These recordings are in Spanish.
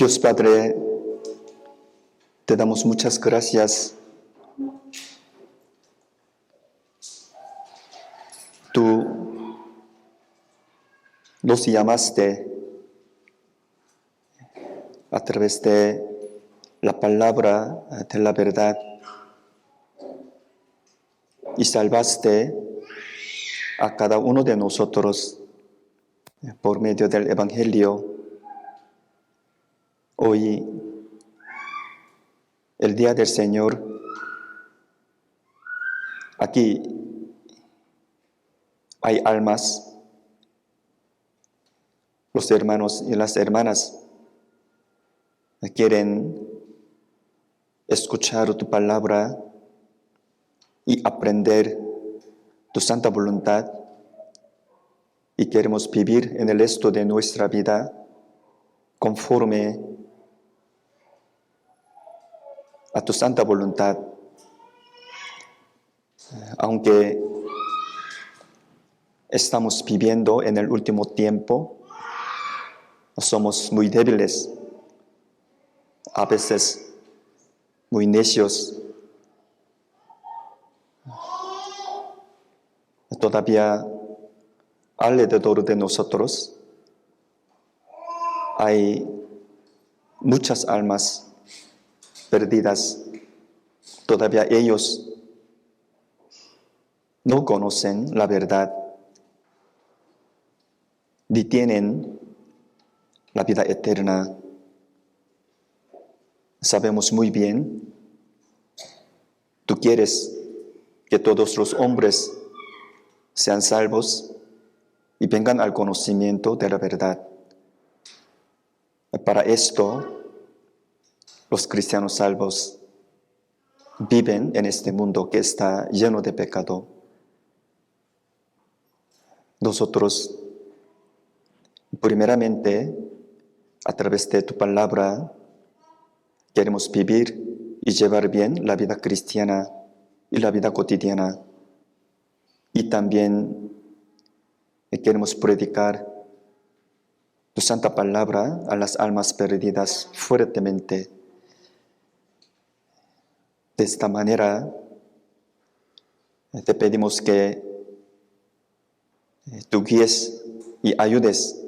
Dios Padre, te damos muchas gracias. Tú nos llamaste a través de la palabra de la verdad y salvaste a cada uno de nosotros por medio del Evangelio. Hoy, el día del Señor, aquí hay almas, los hermanos y las hermanas quieren escuchar tu palabra y aprender tu santa voluntad, y queremos vivir en el resto de nuestra vida conforme a tu santa voluntad. Aunque estamos viviendo en el último tiempo, somos muy débiles, a veces muy necios. Todavía alrededor de nosotros hay muchas almas perdidas. Todavía ellos no conocen la verdad, ni tienen la vida eterna. Sabemos muy bien, tú quieres que todos los hombres sean salvos y vengan al conocimiento de la verdad. Para esto, los cristianos salvos viven en este mundo que está lleno de pecado. Nosotros, primeramente, a través de tu palabra, queremos vivir y llevar bien la vida cristiana y la vida cotidiana. Y también queremos predicar tu santa palabra a las almas perdidas fuertemente. De esta manera, te pedimos que tú guíes y ayudes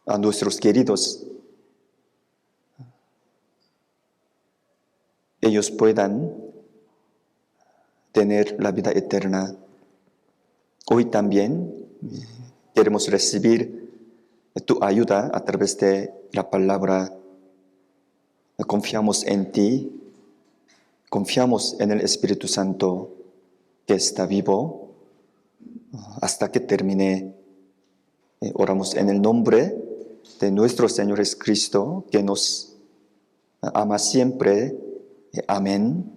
a nuestros queridos. Ellos puedan tener la vida eterna. Hoy también queremos recibir tu ayuda a través de la palabra. Confiamos en ti, confiamos en el Espíritu Santo que está vivo hasta que termine. Oramos en el nombre de nuestro Señor Jesucristo, que nos ama siempre. Amén.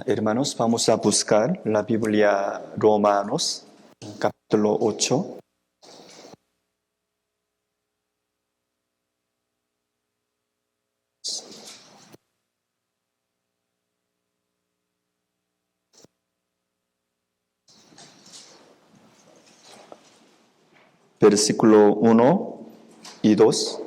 Hermanos, vamos a buscar la Biblia Romanos, capítulo 8. Versículo 1 y 2.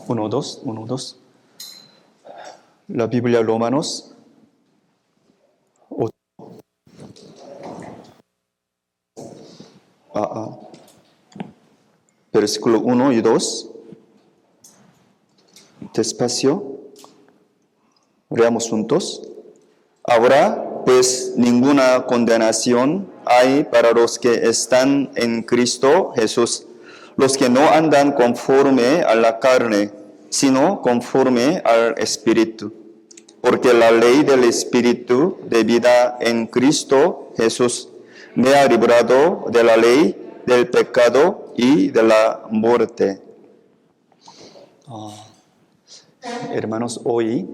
Uno, dos. La Biblia Romanos 8. Versículo 1 y 2. Despacio. Leamos juntos. Ahora, pues, ninguna condenación hay para los que están en Cristo Jesús, los que no andan conforme a la carne, sino conforme al Espíritu. porque la ley del Espíritu de vida en Cristo Jesús me ha librado de la ley, del pecado y de la muerte. Hermanos, hoy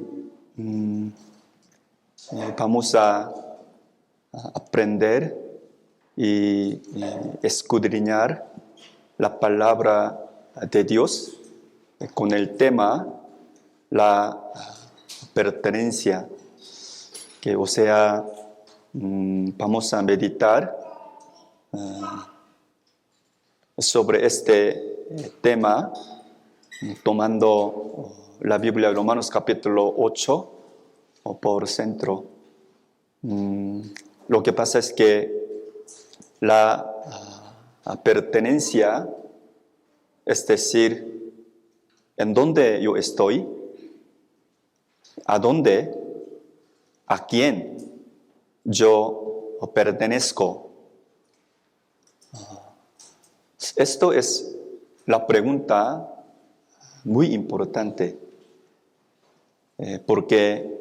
vamos a aprender y escudriñar la palabra de Dios con el tema la pertenencia, que o sea, vamos a meditar sobre este tema tomando la Biblia de Romanos capítulo 8 por centro. Lo que pasa es que la pertenencia, es decir, en dónde yo estoy, a dónde, a quién yo pertenezco. Esto es la pregunta muy importante, porque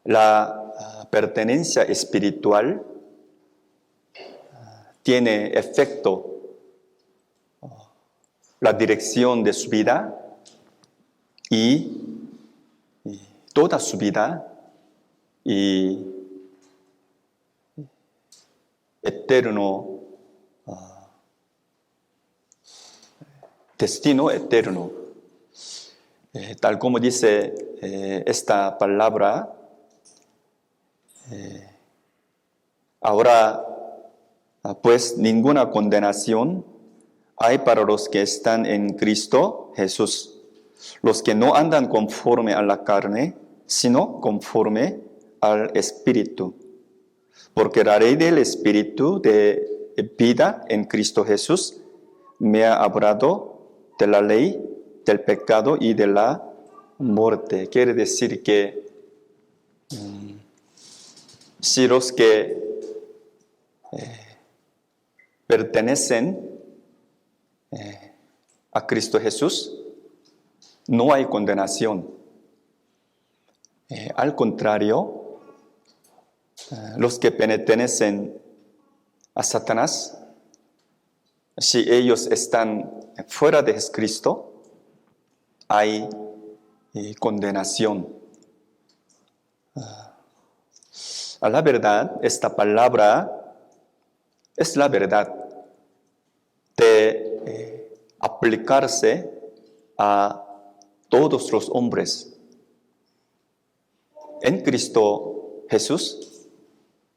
la pertenencia espiritual tiene efecto la dirección de su vida y toda su vida y eterno destino eterno. Tal como dice esta palabra, ahora pues ninguna condenación hay para los que están en Cristo Jesús, los que no andan conforme a la carne, sino conforme al Espíritu. Porque la ley del Espíritu de vida en Cristo Jesús me ha hablado de la ley, del pecado y de la muerte. Quiere decir que si los que pertenecen a Cristo Jesús, no hay condenación. Al contrario, los que pertenecen a Satanás, si ellos están fuera de Cristo, hay condenación. A la verdad, esta palabra es la verdad de aplicarse a todos los hombres. En Cristo Jesús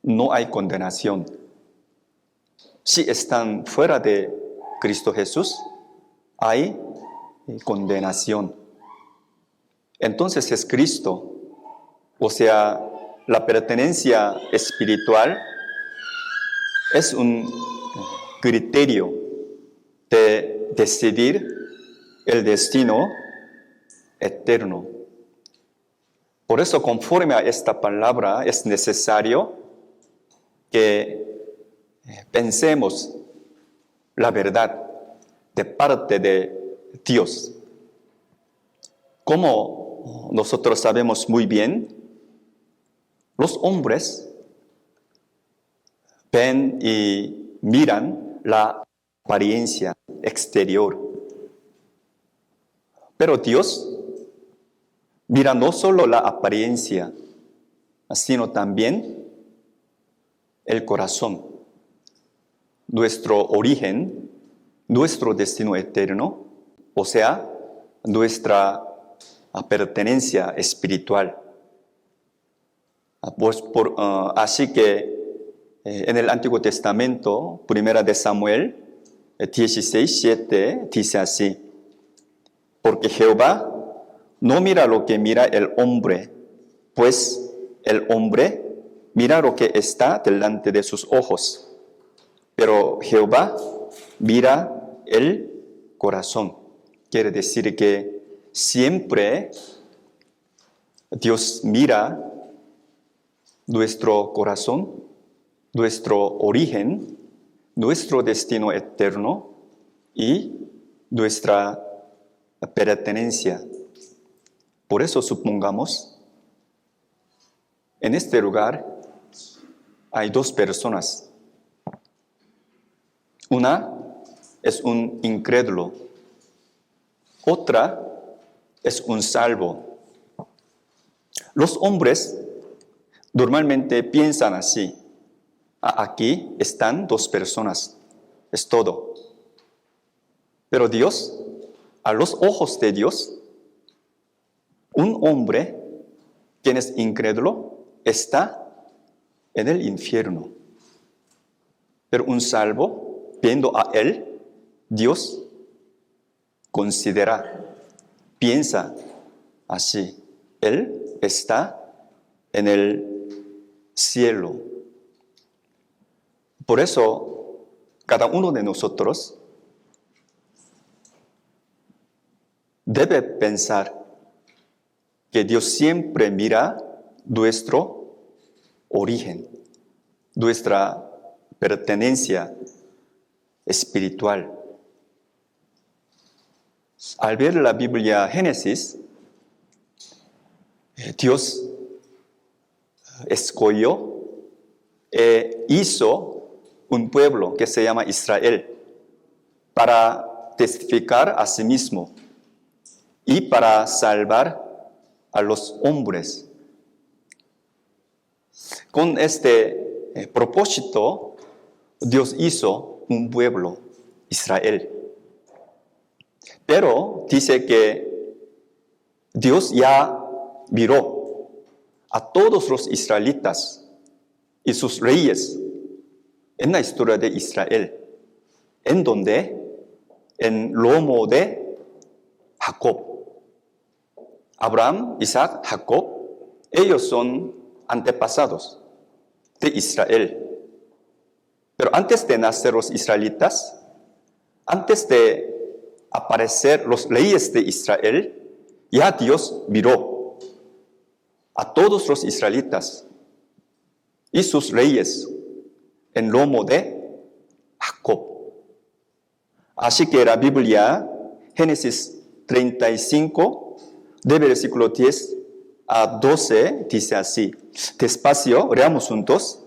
no hay condenación. Si están fuera de Cristo Jesús, hay condenación. Entonces es Cristo, o sea, la pertenencia espiritual es un criterio de decidir el destino eterno. Por eso, conforme a esta palabra, es necesario que pensemos la verdad de parte de Dios. Como nosotros sabemos muy bien, los hombres ven y miran la apariencia exterior. Pero Dios mira no solo la apariencia, sino también el corazón, nuestro origen, nuestro destino eterno, o sea, nuestra pertenencia espiritual. Así que en el Antiguo Testamento, 1 de Samuel 16:7 dice así: porque Jehová no mira lo que mira el hombre, pues el hombre mira lo que está delante de sus ojos, pero Jehová mira el corazón. Quiere decir que siempre Dios mira nuestro corazón, nuestro origen, nuestro destino eterno y nuestra pertenencia. Por eso supongamos En este lugar hay dos personas. Una es un incrédulo, otra es un salvo. Los hombres normalmente piensan así: aquí están dos personas, es todo. Pero Dios, a los ojos de Dios, un hombre, quien es incrédulo, está en el infierno. Pero un salvo, viendo a él, Dios considera, piensa así: él está en el cielo. Por eso, cada uno de nosotros debe pensar que Dios siempre mira nuestro origen, nuestra pertenencia espiritual. Al ver la Biblia Génesis, Dios escogió e hizo un pueblo que se llama Israel para testificar a sí mismo y para salvar a los hombres. Con este propósito, Dios hizo un pueblo, Israel. Pero dice que Dios ya miró a todos los israelitas y sus reyes en la historia de Israel, en donde, en lomo de Jacob. Abraham, Isaac, Jacob, ellos son antepasados de Israel. Pero antes de nacer los israelitas, antes de aparecer los reyes de Israel, ya Dios miró a todos los israelitas y sus reyes en lomo de Jacob. Así que la Biblia, Génesis 35, de versículo 10 a 12, dice así. Despacio, leamos juntos.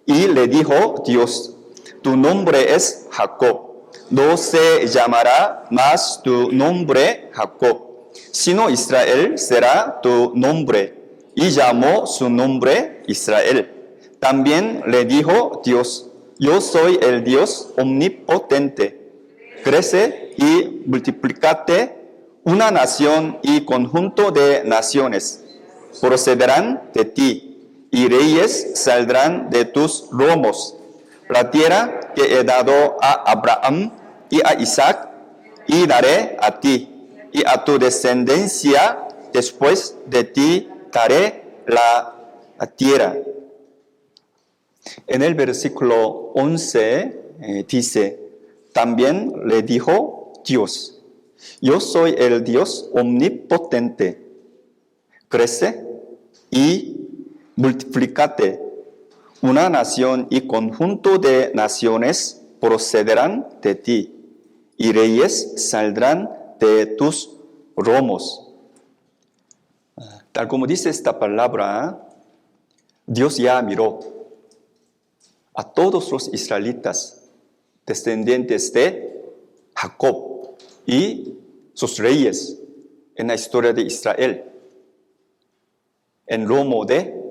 Y le dijo Dios: tu nombre es Jacob. No se llamará más tu nombre Jacob, sino Israel será tu nombre. Y llamó su nombre Israel. También le dijo Dios: yo soy el Dios omnipotente. Crece y multiplícate, una nación y conjunto de naciones procederán de ti, y reyes saldrán de tus lomos. La tierra que he dado a Abraham y a Isaac, y daré a ti, y a tu descendencia después de ti daré la tierra. En el versículo 11 dice: también le dijo Dios: yo soy el Dios omnipotente. Crece y multiplícate. Una nación y conjunto de naciones procederán de ti, y reyes saldrán de tus lomos. Tal como dice esta palabra, Dios ya miró a todos los israelitas, descendientes de Jacob y sus reyes en la historia de Israel, en lomo de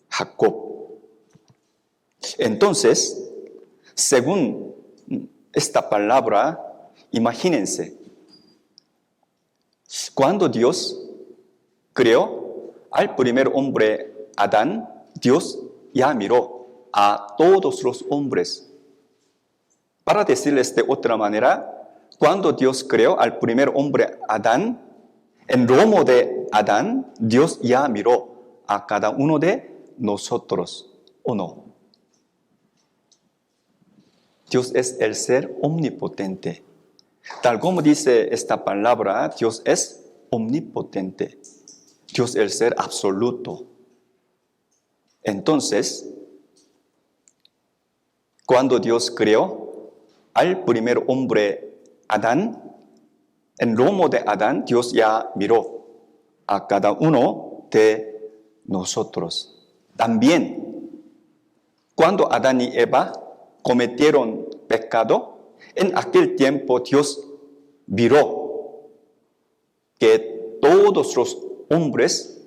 Jacob. Entonces, según esta palabra, imagínense, cuando Dios creó al primer hombre, Adán, Dios ya miró a todos los hombres. Para decirles de otra manera, cuando Dios creó al primer hombre, Adán, en lomo de Adán, Dios ya miró a cada uno de nosotros, ¿o no? Dios es el ser omnipotente. Tal como dice esta palabra, Dios es omnipotente. Dios es el ser absoluto. Entonces, cuando Dios creó al primer hombre, Adán, en lomo de Adán, Dios ya miró a cada uno de nosotros. También, cuando Adán y Eva cometieron pecado, en aquel tiempo Dios miró que todos los hombres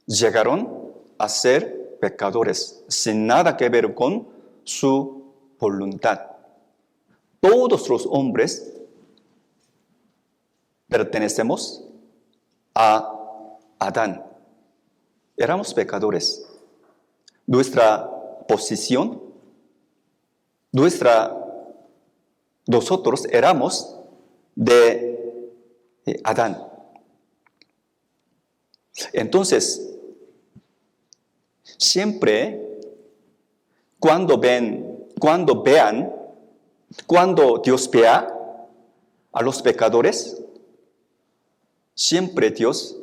llegaron a ser pecadores, sin nada que ver con su voluntad. Todos los hombres pertenecemos a Adán. Éramos pecadores. Nuestra posición, nosotros éramos de Adán. Entonces, siempre cuando Dios vea a los pecadores, siempre Dios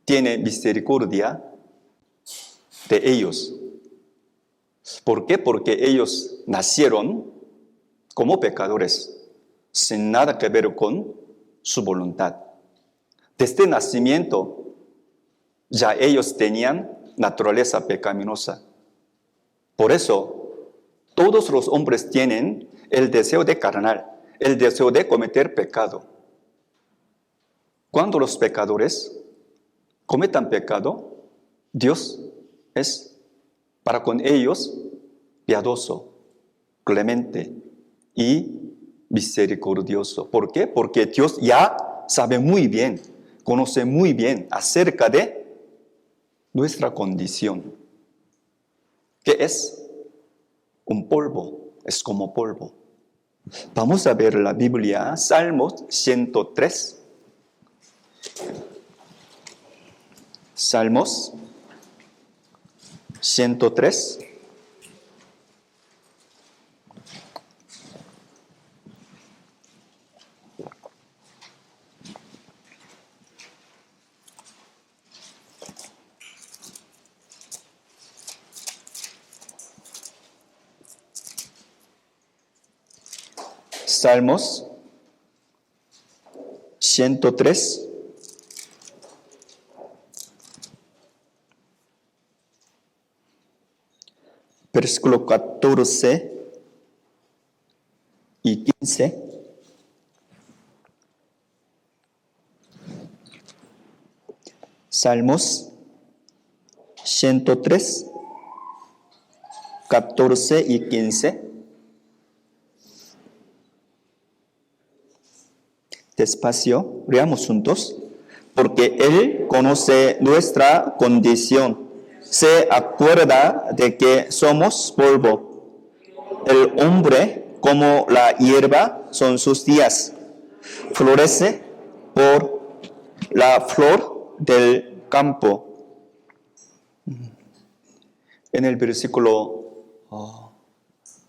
tiene misericordia de ellos. ¿Por qué? Porque ellos nacieron como pecadores, sin nada que ver con su voluntad. Desde el nacimiento, ya ellos tenían naturaleza pecaminosa. Por eso, todos los hombres tienen el deseo de carnal, el deseo de cometer pecado. Cuando los pecadores cometan pecado, Dios es para con ellos piadoso, clemente y misericordioso. ¿Por qué? Porque Dios ya sabe muy bien, conoce muy bien acerca de nuestra condición, que es un polvo, es como polvo. Vamos a ver la Biblia, Salmos 103. Salmos 103. Salmos 103. Versículo 14 y 15. Salmos 103, 14 y 15. Despacio, leamos juntos. Porque Él conoce nuestra condición, se acuerda de que somos polvo. El hombre, como la hierba, son sus días. Florece por la flor del campo. En el versículo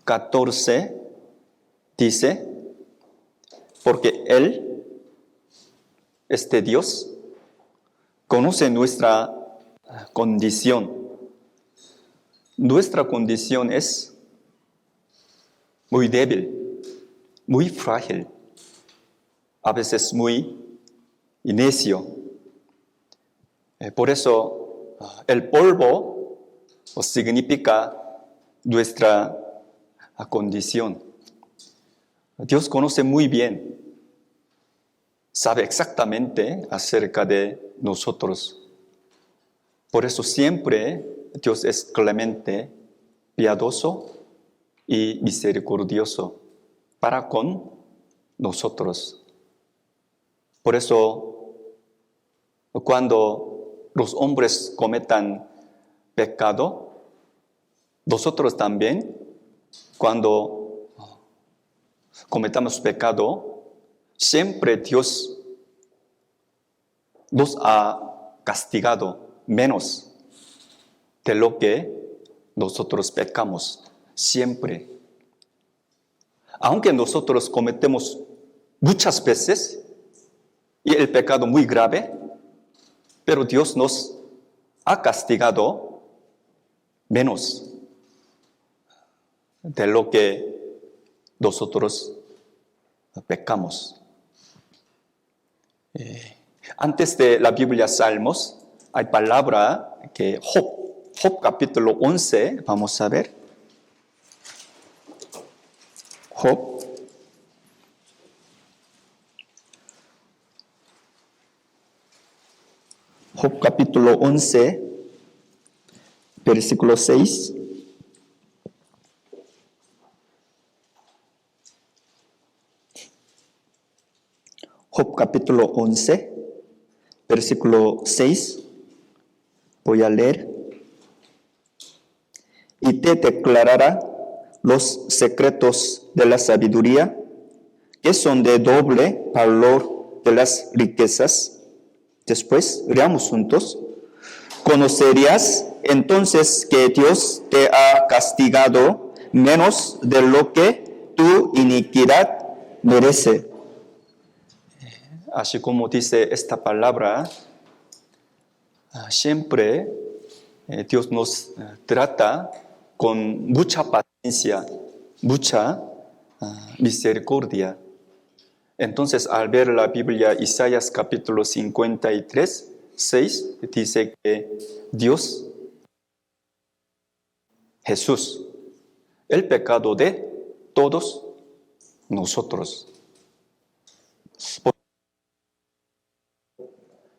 14 dice, porque Él, este Dios, conoce nuestra condición. Nuestra condición es muy débil, muy frágil, a veces muy necio. Por eso el polvo significa nuestra condición. Dios conoce muy bien, sabe exactamente acerca de nosotros. Por eso siempre Dios es clemente, piadoso y misericordioso para con nosotros. Por eso, cuando los hombres cometan pecado, nosotros también, cuando cometamos pecado, siempre Dios nos ha castigado menos de lo que nosotros pecamos, siempre. Aunque nosotros cometemos muchas veces y el pecado muy grave, pero Dios nos ha castigado menos de lo que nosotros pecamos. Antes de la Biblia Salmos, hay palabra que Job. Job capítulo 11, vamos a ver. Job. Job capítulo 11, versículo 6. Job capítulo 11, versículo 6. Voy a leer. Y te declarará los secretos de la sabiduría, que son de doble valor de las riquezas. Después, leamos juntos. Conocerías entonces que Dios te ha castigado menos de lo que tu iniquidad merece. Así como dice esta palabra, siempre Dios nos trata con mucha paciencia, mucha misericordia. Entonces, al ver la Biblia, Isaías capítulo 53, 6, dice que Dios, Jesús, el pecado de todos nosotros.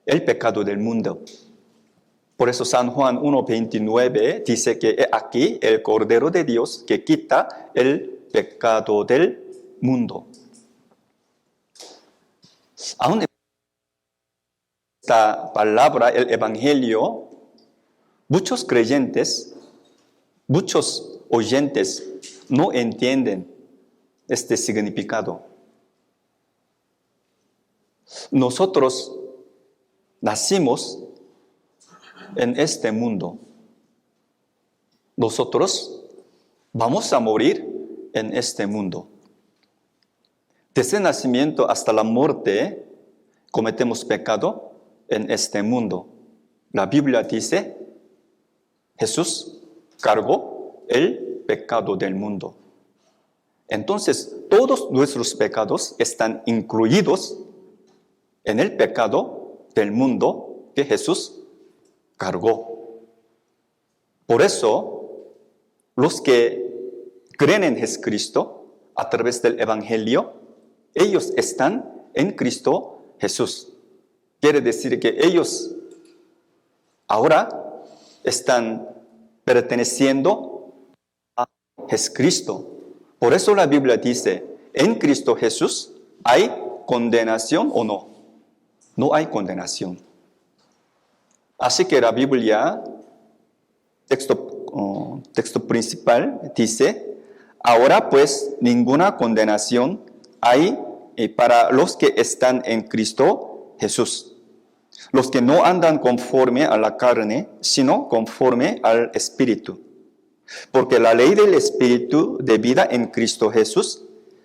El pecado del mundo. Por eso San Juan 1:29 dice que aquí el Cordero de Dios que quita el pecado del mundo. Aún esta palabra, el Evangelio, muchos creyentes, muchos oyentes no entienden este significado. Nosotros nacimos en este mundo. Nosotros vamos a morir en este mundo. Desde el nacimiento hasta la muerte cometemos pecado en este mundo. La Biblia dice, Jesús cargó el pecado del mundo. Entonces, todos nuestros pecados están incluidos en el pecado del mundo que Jesús cargó. Por eso, los que creen en Jesucristo a través del Evangelio, ellos están en Cristo Jesús. Quiere decir que ellos ahora están perteneciendo a Jesucristo. Por eso la Biblia dice, en Cristo Jesús, ¿hay condenación o no? No hay condenación. Así que la Biblia, texto principal, dice, ahora pues ninguna condenación hay para los que están en Cristo Jesús. Los que no andan conforme a la carne, sino conforme al Espíritu. Porque la ley del Espíritu de vida en Cristo Jesús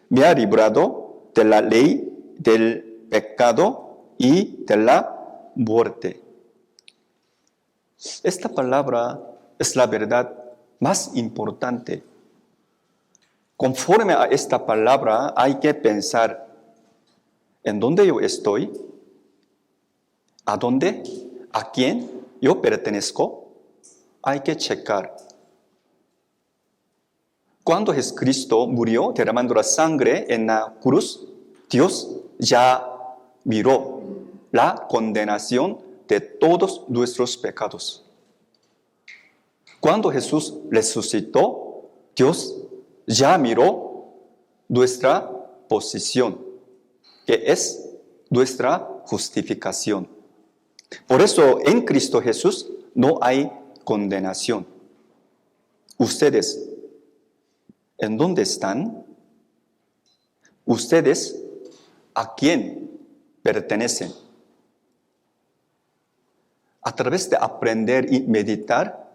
me ha librado de la ley del pecado y de la muerte. Esta palabra es la verdad más importante. Conforme a esta palabra hay que pensar en dónde yo estoy, a dónde, a quién yo pertenezco. Hay que checar. Cuando Jesucristo murió derramando la sangre en la cruz, Dios ya miró la condenación de todos nuestros pecados. Cuando Jesús resucitó, Dios ya miró nuestra posición, que es nuestra justificación. Por eso en Cristo Jesús no hay condenación. Ustedes, ¿en dónde están? ¿Ustedes a quién pertenecen? A través de aprender y meditar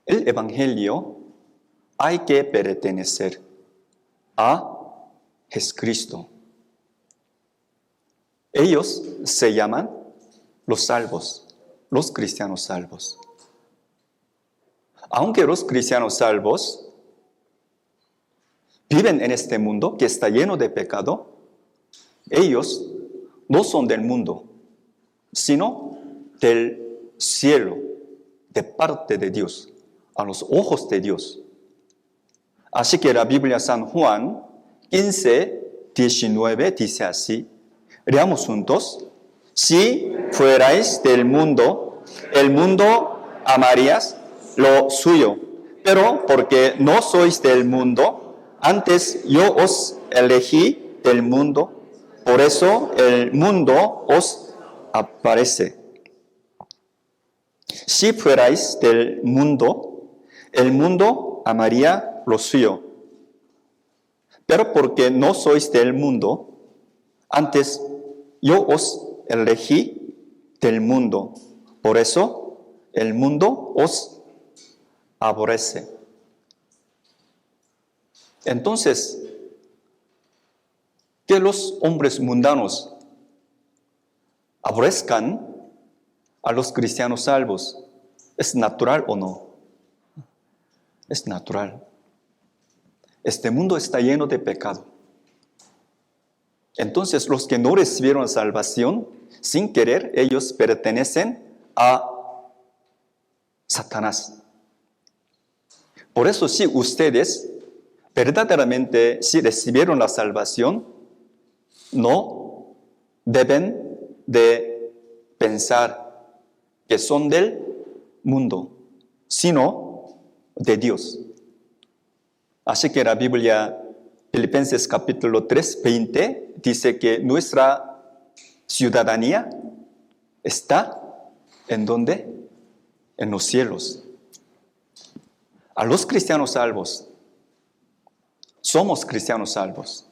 el Evangelio, hay que pertenecer a Jesucristo. Ellos se llaman los salvos, los cristianos salvos. Aunque los cristianos salvos viven en este mundo que está lleno de pecado, ellos no son del mundo, sino del cielo, de parte de Dios, a los ojos de Dios. Así que la Biblia San Juan 15:19 dice así. Leamos juntos. Si fuerais del mundo, el mundo amarías lo suyo. Pero porque no sois del mundo, antes yo os elegí del mundo, por eso el mundo os aborrece. Si fuerais del mundo, el mundo amaría lo suyo. Pero porque no sois del mundo, antes yo os elegí del mundo. Por eso el mundo os aborrece. Entonces, que los hombres mundanos aborrezcan a los cristianos salvos, ¿es natural o no? Es natural. Este mundo está lleno de pecado. Entonces, los que no recibieron salvación, sin querer, ellos pertenecen a Satanás. Por eso, si ustedes verdaderamente, si recibieron la salvación, no deben de pensar que son del mundo, sino de Dios. Así que la Biblia, Filipenses capítulo 3, 20, dice que nuestra ciudadanía está ¿en dónde? En los cielos. A los cristianos salvos, somos cristianos salvos.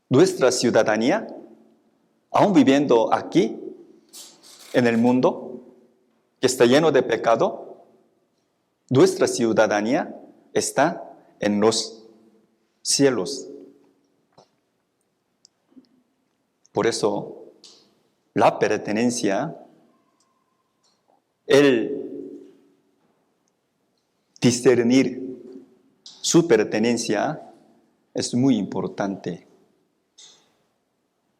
Nuestra ciudadanía, aún viviendo aquí, en el mundo, que está lleno de pecado, nuestra ciudadanía está en los cielos. Por eso, la pertenencia, el discernir su pertenencia es muy importante.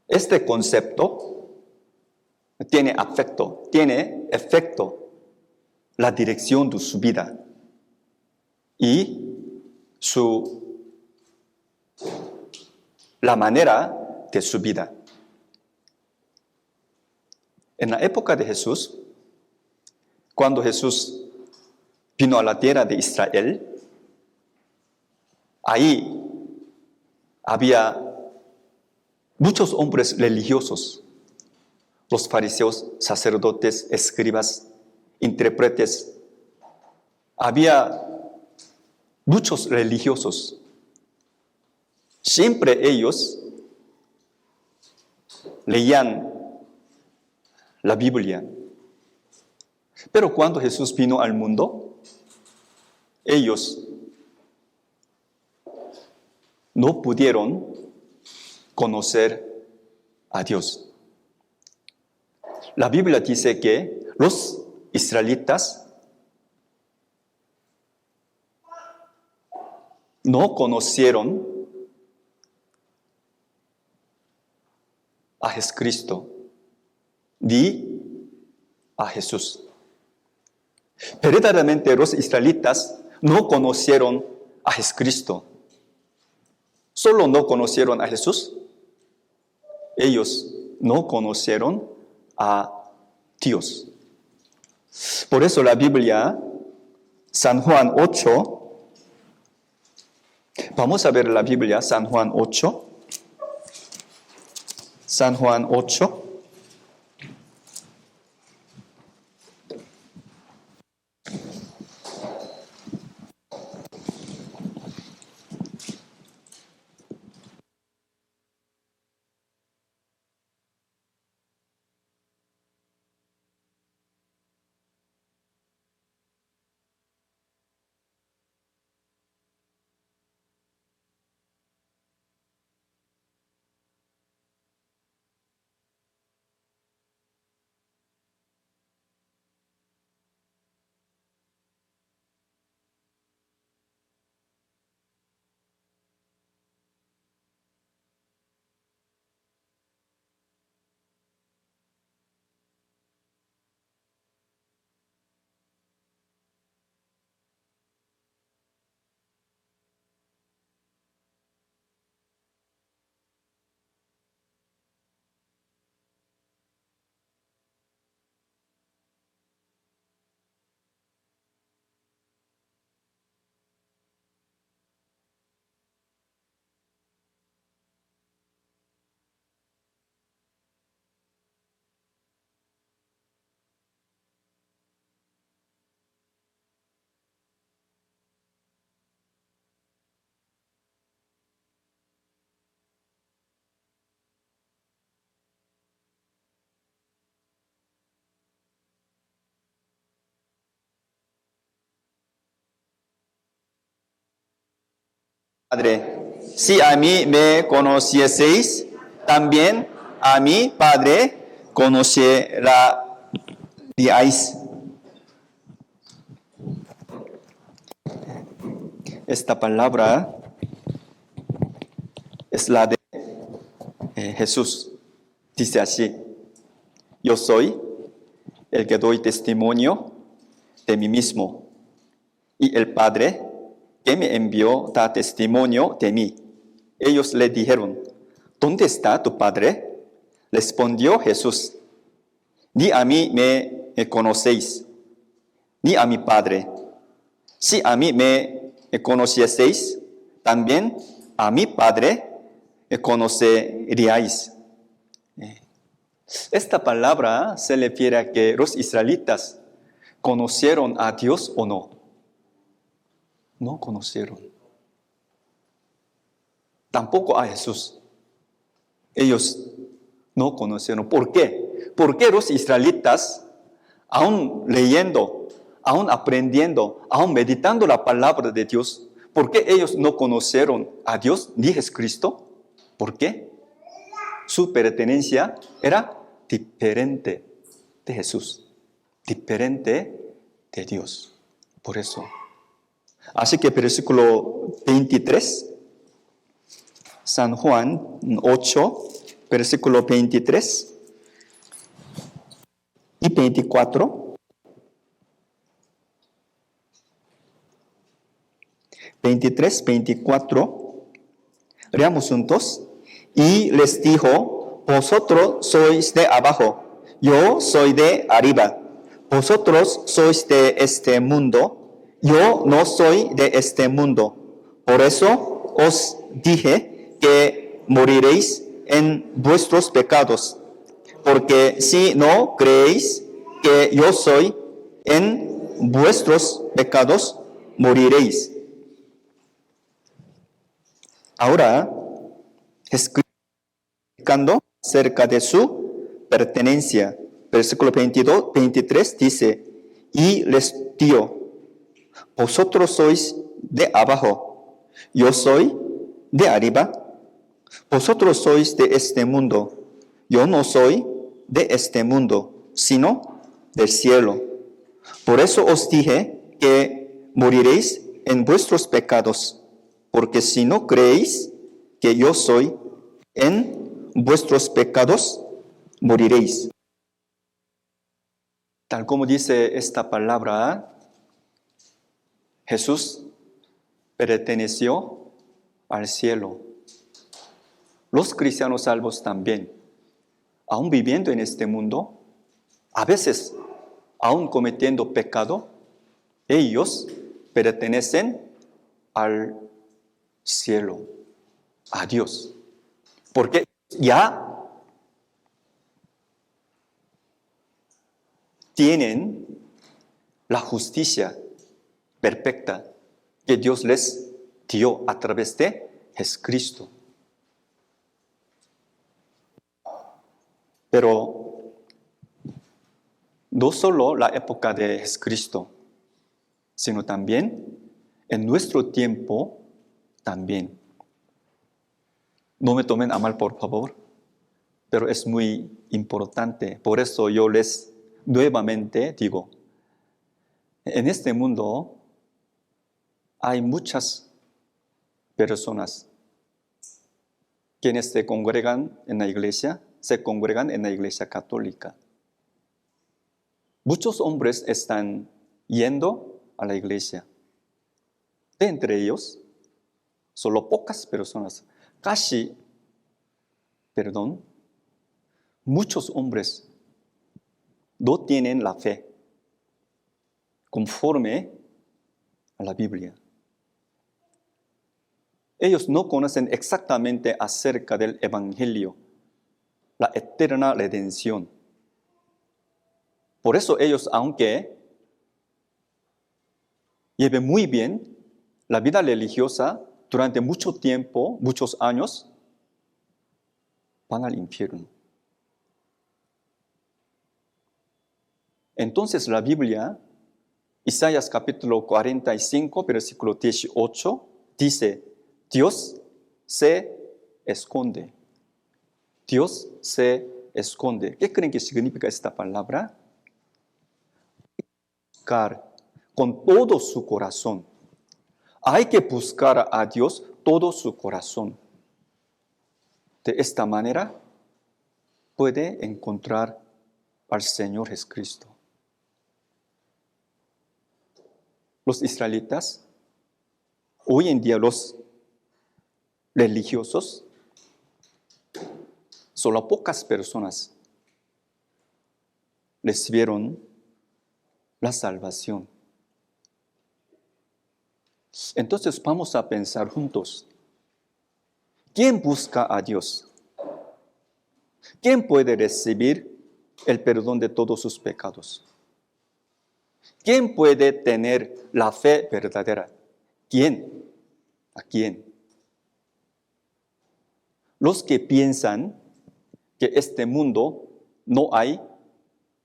Este concepto tiene efecto la dirección de su vida y la manera de su vida. En la época de Jesús, cuando Jesús vino a la tierra de Israel, ahí había muchos hombres religiosos, los fariseos, sacerdotes, escribas, intérpretes. Había muchos religiosos. Siempre ellos leían la Biblia. Pero cuando Jesús vino al mundo, ellos no pudieron conocer a Dios. La Biblia dice que los israelitas no conocieron a Jesucristo ni a Jesús. Verdaderamente los israelitas no conocieron a Jesucristo. Solo no conocieron a Jesús. Ellos no conocieron a Dios. Por eso la Biblia, San Juan 8, vamos a ver la Biblia, San Juan 8. San Juan 8. Padre. Si a mí me conocieseis, también a mi Padre conoceríais. Esta palabra es la de Jesús. Dice así: yo soy el que doy testimonio de mí mismo, y el Padre que me envió da testimonio de mí. Ellos le dijeron: ¿dónde está tu Padre? Respondió Jesús: ni a mí me conocéis, ni a mi Padre. Si a mí me conocieseis, también a mi Padre conoceríais. Esta palabra se refiere a que los israelitas conocieron a Dios o no. No conocieron. Tampoco a Jesús. Ellos no conocieron. ¿Por qué? Porque los israelitas, aún leyendo, aún aprendiendo, aún meditando la palabra de Dios, ¿por qué ellos no conocieron a Dios ni Jesucristo? ¿Por qué? Su pertenencia era diferente de Jesús, diferente de Dios. Por eso. Así que versículo 23, San Juan 8, versículo 23 y 24. 23, 24. Leamos juntos. Y les dijo: vosotros sois de abajo, yo soy de arriba. Vosotros sois de este mundo, yo no soy de este mundo. Por eso os dije que moriréis en vuestros pecados. Porque si no creéis que yo soy, en vuestros pecados moriréis. Ahora, explicando acerca de su pertenencia. Versículo 22, 23 dice: y les dijo: vosotros sois de abajo, yo soy de arriba. Vosotros sois de este mundo, yo no soy de este mundo, sino del cielo. Por eso os dije que moriréis en vuestros pecados, porque si no creéis que yo soy, en vuestros pecados moriréis. Tal como dice esta palabra, Jesús perteneció al cielo. Los cristianos salvos también, aún viviendo en este mundo, a veces, aún cometiendo pecado, ellos pertenecen al cielo, a Dios. Porque ya tienen la justicia perfecta que Dios les dio a través de Jesucristo. Pero no solo la época de Jesucristo, sino también en nuestro tiempo también. No me tomen a mal, por favor, pero es muy importante. Por eso yo les nuevamente digo, en este mundo hay muchas personas quienes se congregan en la iglesia católica. Muchos hombres están yendo a la iglesia. De entre ellos, solo pocas personas, muchos hombres no tienen la fe conforme a la Biblia. Ellos no conocen exactamente acerca del Evangelio, la eterna redención. Por eso ellos, aunque lleven muy bien la vida religiosa durante mucho tiempo, muchos años, van al infierno. Entonces la Biblia, Isaías capítulo 45, versículo 18, dice: Dios se esconde. Dios se esconde. ¿Qué creen que significa esta palabra? Buscar con todo su corazón. Hay que buscar a Dios todo su corazón. De esta manera puede encontrar al Señor Jesucristo. Los israelitas, hoy en día los religiosos, solo pocas personas recibieron la salvación. Entonces vamos a pensar juntos. ¿Quién busca a Dios? ¿Quién puede recibir el perdón de todos sus pecados? ¿Quién puede tener la fe verdadera? ¿Quién? ¿A quién? Los que piensan que este mundo no hay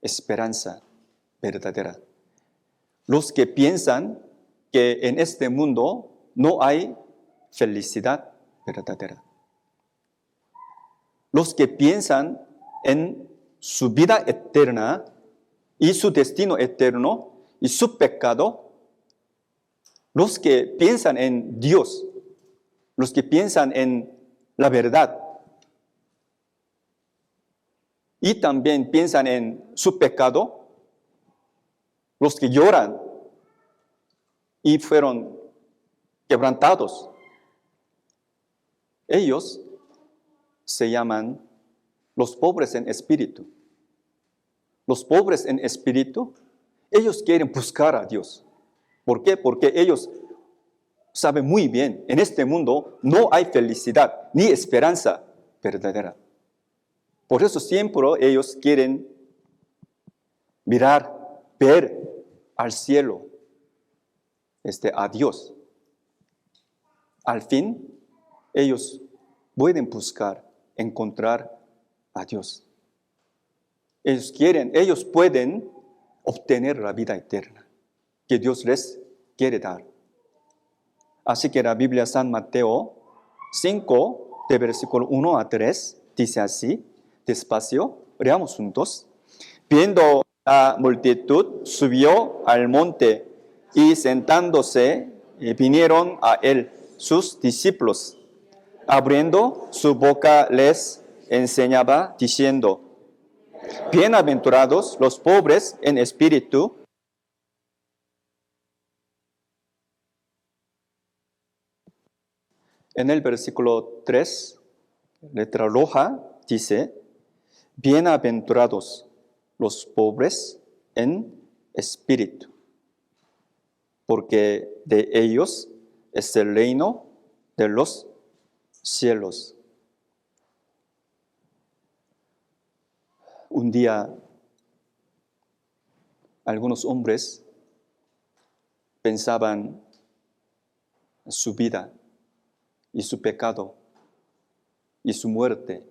esperanza verdadera. Los que piensan que en este mundo no hay felicidad verdadera. Los que piensan en su vida eterna y su destino eterno y su pecado. Los que piensan en Dios, los que piensan en la verdad y también piensan en su pecado, los que lloran y fueron quebrantados, ellos se llaman los pobres en espíritu. Los pobres en espíritu, ellos quieren buscar a Dios. ¿Por qué? Porque ellos saben muy bien, en este mundo no hay felicidad ni esperanza verdadera. Por eso siempre ellos quieren mirar, ver al cielo, a Dios. Al fin, ellos pueden buscar, encontrar a Dios. Ellos pueden obtener la vida eterna que Dios les quiere dar. Así que la Biblia San Mateo 5, de versículo 1 a 3, dice así, despacio, leamos juntos. Viendo la multitud, subió al monte y sentándose, vinieron a él sus discípulos. Abriendo su boca les enseñaba, diciendo, bienaventurados los pobres en espíritu. En el versículo 3, letra roja, dice, bienaventurados los pobres en espíritu, porque de ellos es el reino de los cielos. Un día, algunos hombres pensaban su vida y su pecado y su muerte.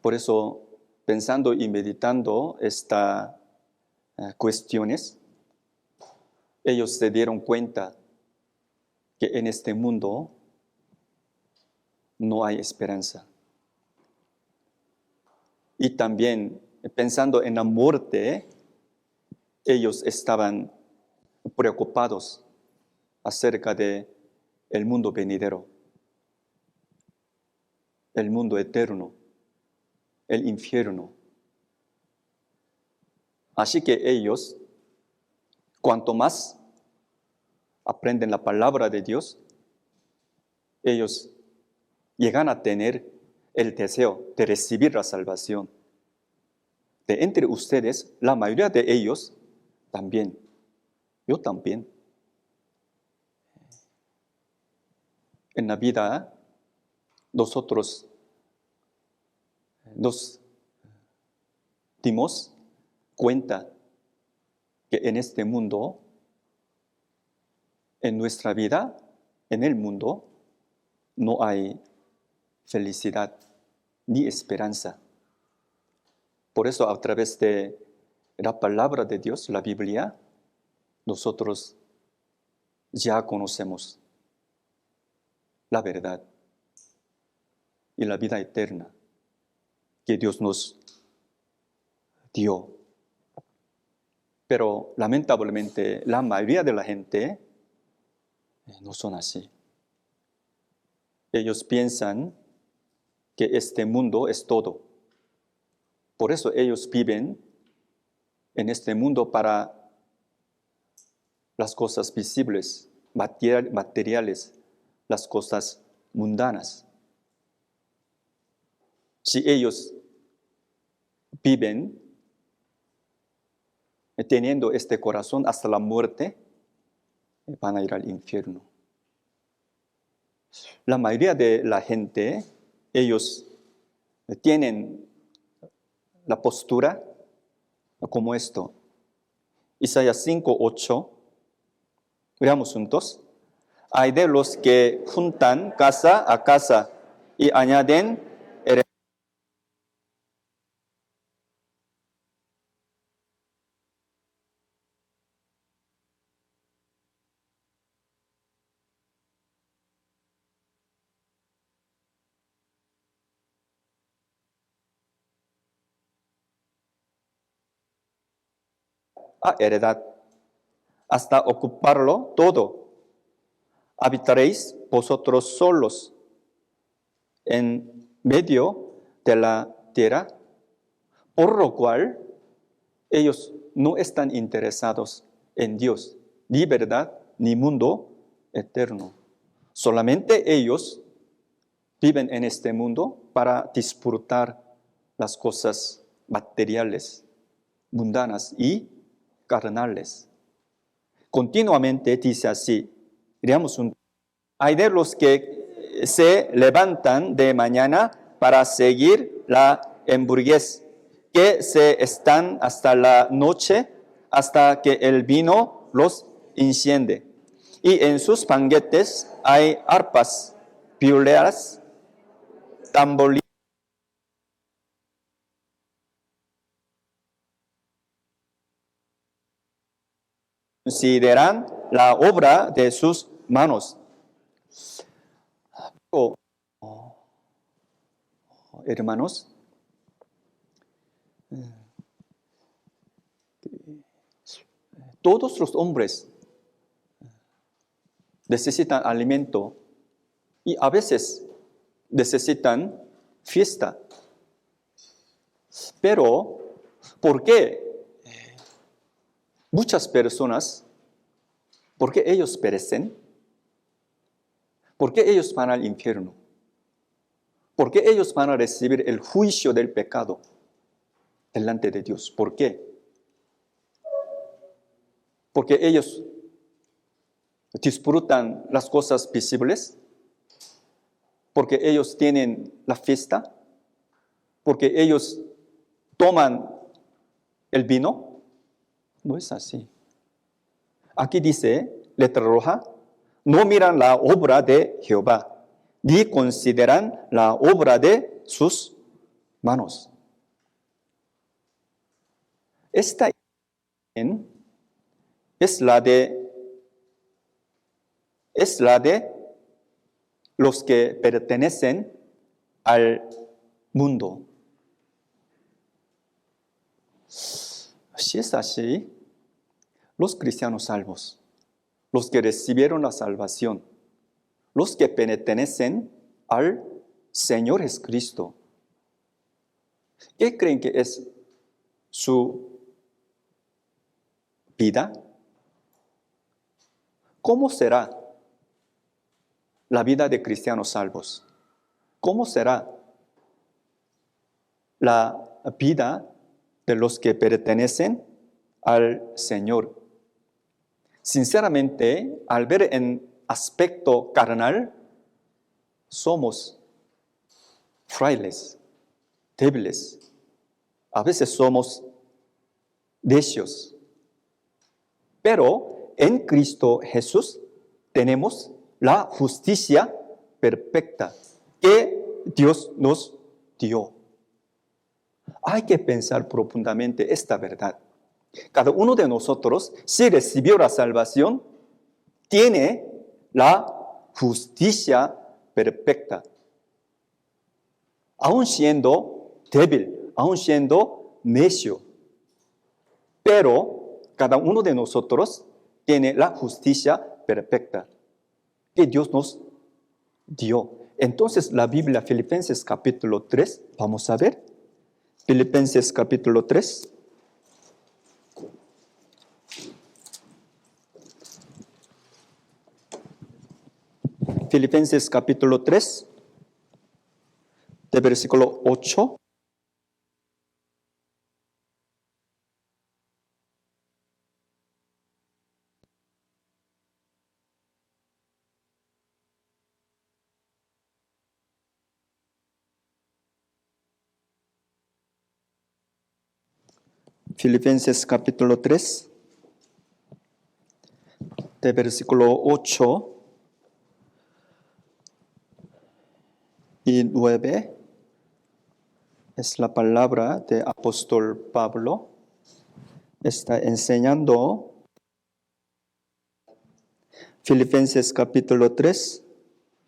Por eso, pensando y meditando estas cuestiones, ellos se dieron cuenta que en este mundo no hay esperanza. Y también pensando en la muerte, ellos estaban preocupados acerca de el mundo venidero, el mundo eterno, el infierno. Así que ellos, cuanto más aprenden la palabra de Dios, ellos llegan a tener el deseo de recibir la salvación. De entre ustedes, la mayoría de ellos también, yo también. En la vida, nosotros nos dimos cuenta que en este mundo, en nuestra vida, en el mundo, no hay felicidad ni esperanza. Por eso, a través de la palabra de Dios, la Biblia, nosotros ya conocemos la verdad y la vida eterna que Dios nos dio. Pero lamentablemente la mayoría de la gente no son así. Ellos piensan que este mundo es todo. Por eso ellos viven en este mundo para las cosas visibles, materiales, las cosas mundanas. Si ellos viven teniendo este corazón hasta la muerte, van a ir al infierno. La mayoría de la gente, ellos tienen la postura como esto. Isaías 5:8. Veamos juntos. Hay de los que juntan casa a casa y añaden herencia. A heredad, hasta ocuparlo todo. Habitaréis vosotros solos en medio de la tierra, por lo cual ellos no están interesados en Dios, ni verdad, ni mundo eterno. Solamente ellos viven en este mundo para disfrutar las cosas materiales, mundanas y carnales. Continuamente dice así, leamos hay de los que se levantan de mañana para seguir la embriaguez, que se están hasta la noche, hasta que el vino los enciende. Y en sus banquetes hay arpas, violeras, tamborines. Consideran la obra de sus manos. Hermanos, todos los hombres necesitan alimento y a veces necesitan fiesta. Pero, ¿por qué muchas personas, por qué ellos perecen? ¿Por qué ellos van al infierno? ¿Por qué ellos van a recibir el juicio del pecado delante de Dios? ¿Por qué? Porque ellos disfrutan las cosas visibles, porque ellos tienen la fiesta, porque ellos toman el vino. No es así. Aquí dice, letra roja, no miran la obra de Jehová, ni consideran la obra de sus manos. Esta imagen es la de los que pertenecen al mundo. Si es así, los cristianos salvos, los que recibieron la salvación, los que pertenecen al Señor Jesucristo, ¿qué creen que es su vida? ¿Cómo será la vida de cristianos salvos? ¿Cómo será la vida de los que pertenecen al Señor? Sinceramente, al ver en aspecto carnal, somos frailes, débiles. A veces somos necios. Pero en Cristo Jesús tenemos la justicia perfecta que Dios nos dio. Hay que pensar profundamente esta verdad. Cada uno de nosotros, si recibió la salvación, tiene la justicia perfecta. Aún siendo débil, aún siendo necio. Pero cada uno de nosotros tiene la justicia perfecta que Dios nos dio. Entonces la Biblia, Filipenses capítulo 3, vamos a ver. Filipenses capítulo 3. Filipenses capítulo 3, de versículo 8. Filipenses capítulo 3, de versículo 8 y 9, es la palabra de apóstol Pablo. Está enseñando Filipenses capítulo 3,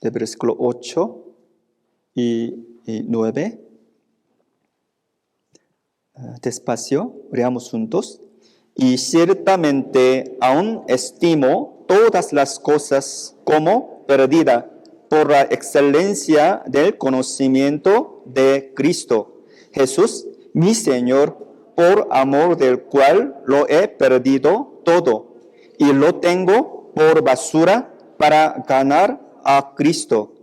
de versículo 8 y 9. Despacio, leamos juntos. Y ciertamente aún estimo todas las cosas como perdida por la excelencia del conocimiento de Cristo Jesús, mi Señor, por amor del cual lo he perdido todo y lo tengo por basura para ganar a Cristo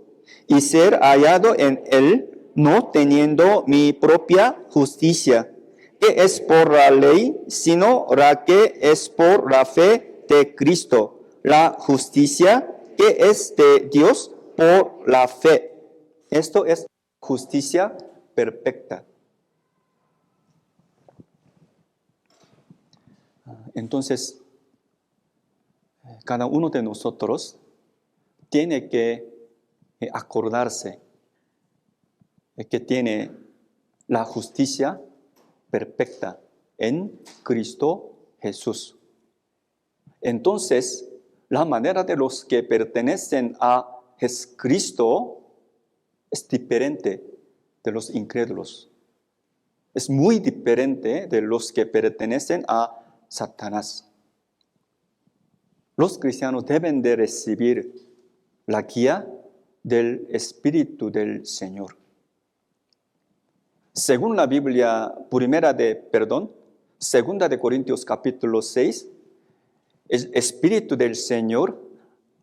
y ser hallado en Él, no teniendo mi propia justicia, que es por la ley, sino la que es por la fe de Cristo, la justicia que es de Dios por la fe. Esto es justicia perfecta. Entonces, cada uno de nosotros tiene que acordarse que tiene la justicia perfecta en Cristo Jesús. Entonces, la manera de los que pertenecen a Jesucristo es diferente de los incrédulos. Es muy diferente de los que pertenecen a Satanás. Los cristianos deben de recibir la guía del Espíritu del Señor. Según la Biblia, segunda de Corintios capítulo 6, el Espíritu del Señor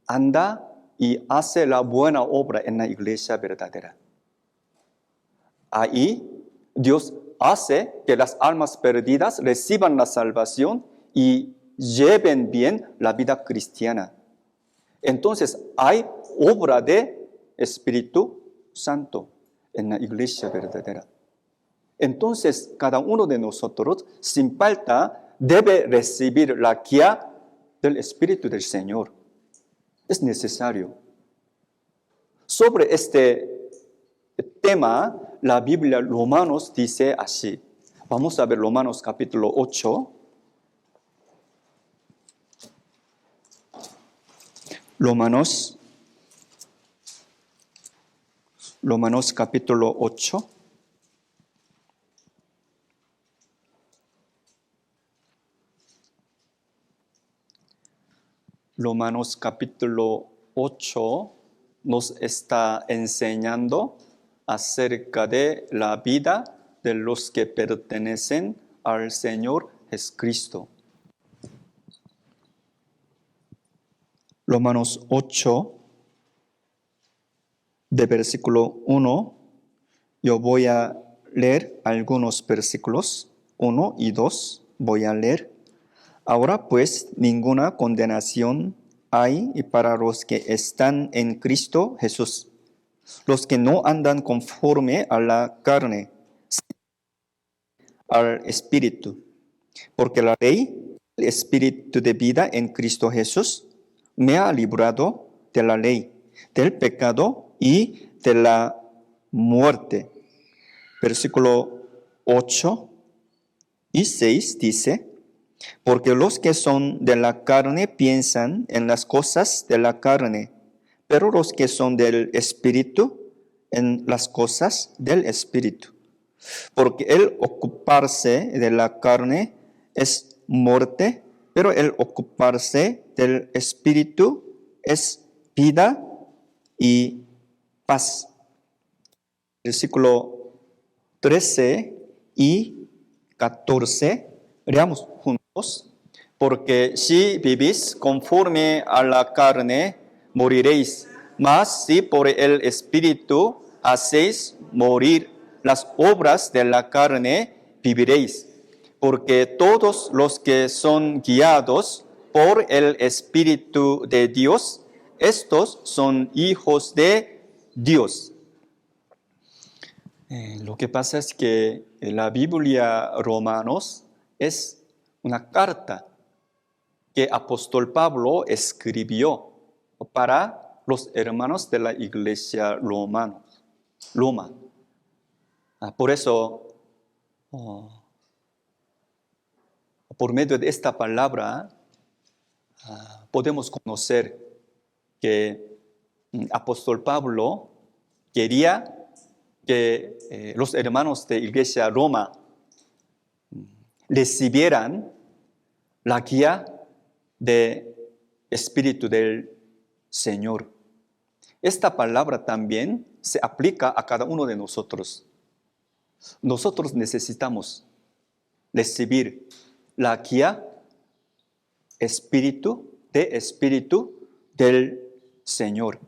anda y hace la buena obra en la iglesia verdadera. Ahí Dios hace que las almas perdidas reciban la salvación y lleven bien la vida cristiana. Entonces hay obra de Espíritu Santo en la iglesia verdadera. Entonces cada uno de nosotros sin falta debe recibir la guía del Espíritu del Señor. Es necesario. Sobre este tema, la Biblia Romanos dice así. Vamos a ver Romanos capítulo 8. Romanos capítulo 8. Romanos capítulo 8 nos está enseñando acerca de la vida de los que pertenecen al Señor Jesucristo. Romanos 8, de versículo 1, yo voy a leer algunos versículos, 1 y 2, voy a leer. Ahora pues ninguna condenación hay para los que están en Cristo Jesús, los que no andan conforme a la carne, al Espíritu. Porque la ley, el Espíritu de vida en Cristo Jesús, me ha librado de la ley, del pecado y de la muerte. Versículo 8 y 6 dice, porque los que son de la carne piensan en las cosas de la carne, pero los que son del Espíritu en las cosas del Espíritu. Porque el ocuparse de la carne es muerte, pero el ocuparse del Espíritu es vida y paz. Versículo 13 y 14, leamos juntos. Porque si vivís conforme a la carne, moriréis. Mas si por el Espíritu hacéis morir las obras de la carne, viviréis. Porque todos los que son guiados por el Espíritu de Dios, estos son hijos de Dios. Lo que pasa es que la Biblia Romanos es una carta que apóstol Pablo escribió para los hermanos de la iglesia Roma. Por eso, por medio de esta palabra, podemos conocer que apóstol Pablo quería que los hermanos de iglesia Roma recibieran la guía del Espíritu del Señor. Esta palabra también se aplica a cada uno de nosotros. Nosotros necesitamos recibir la guía Espíritu del Señor.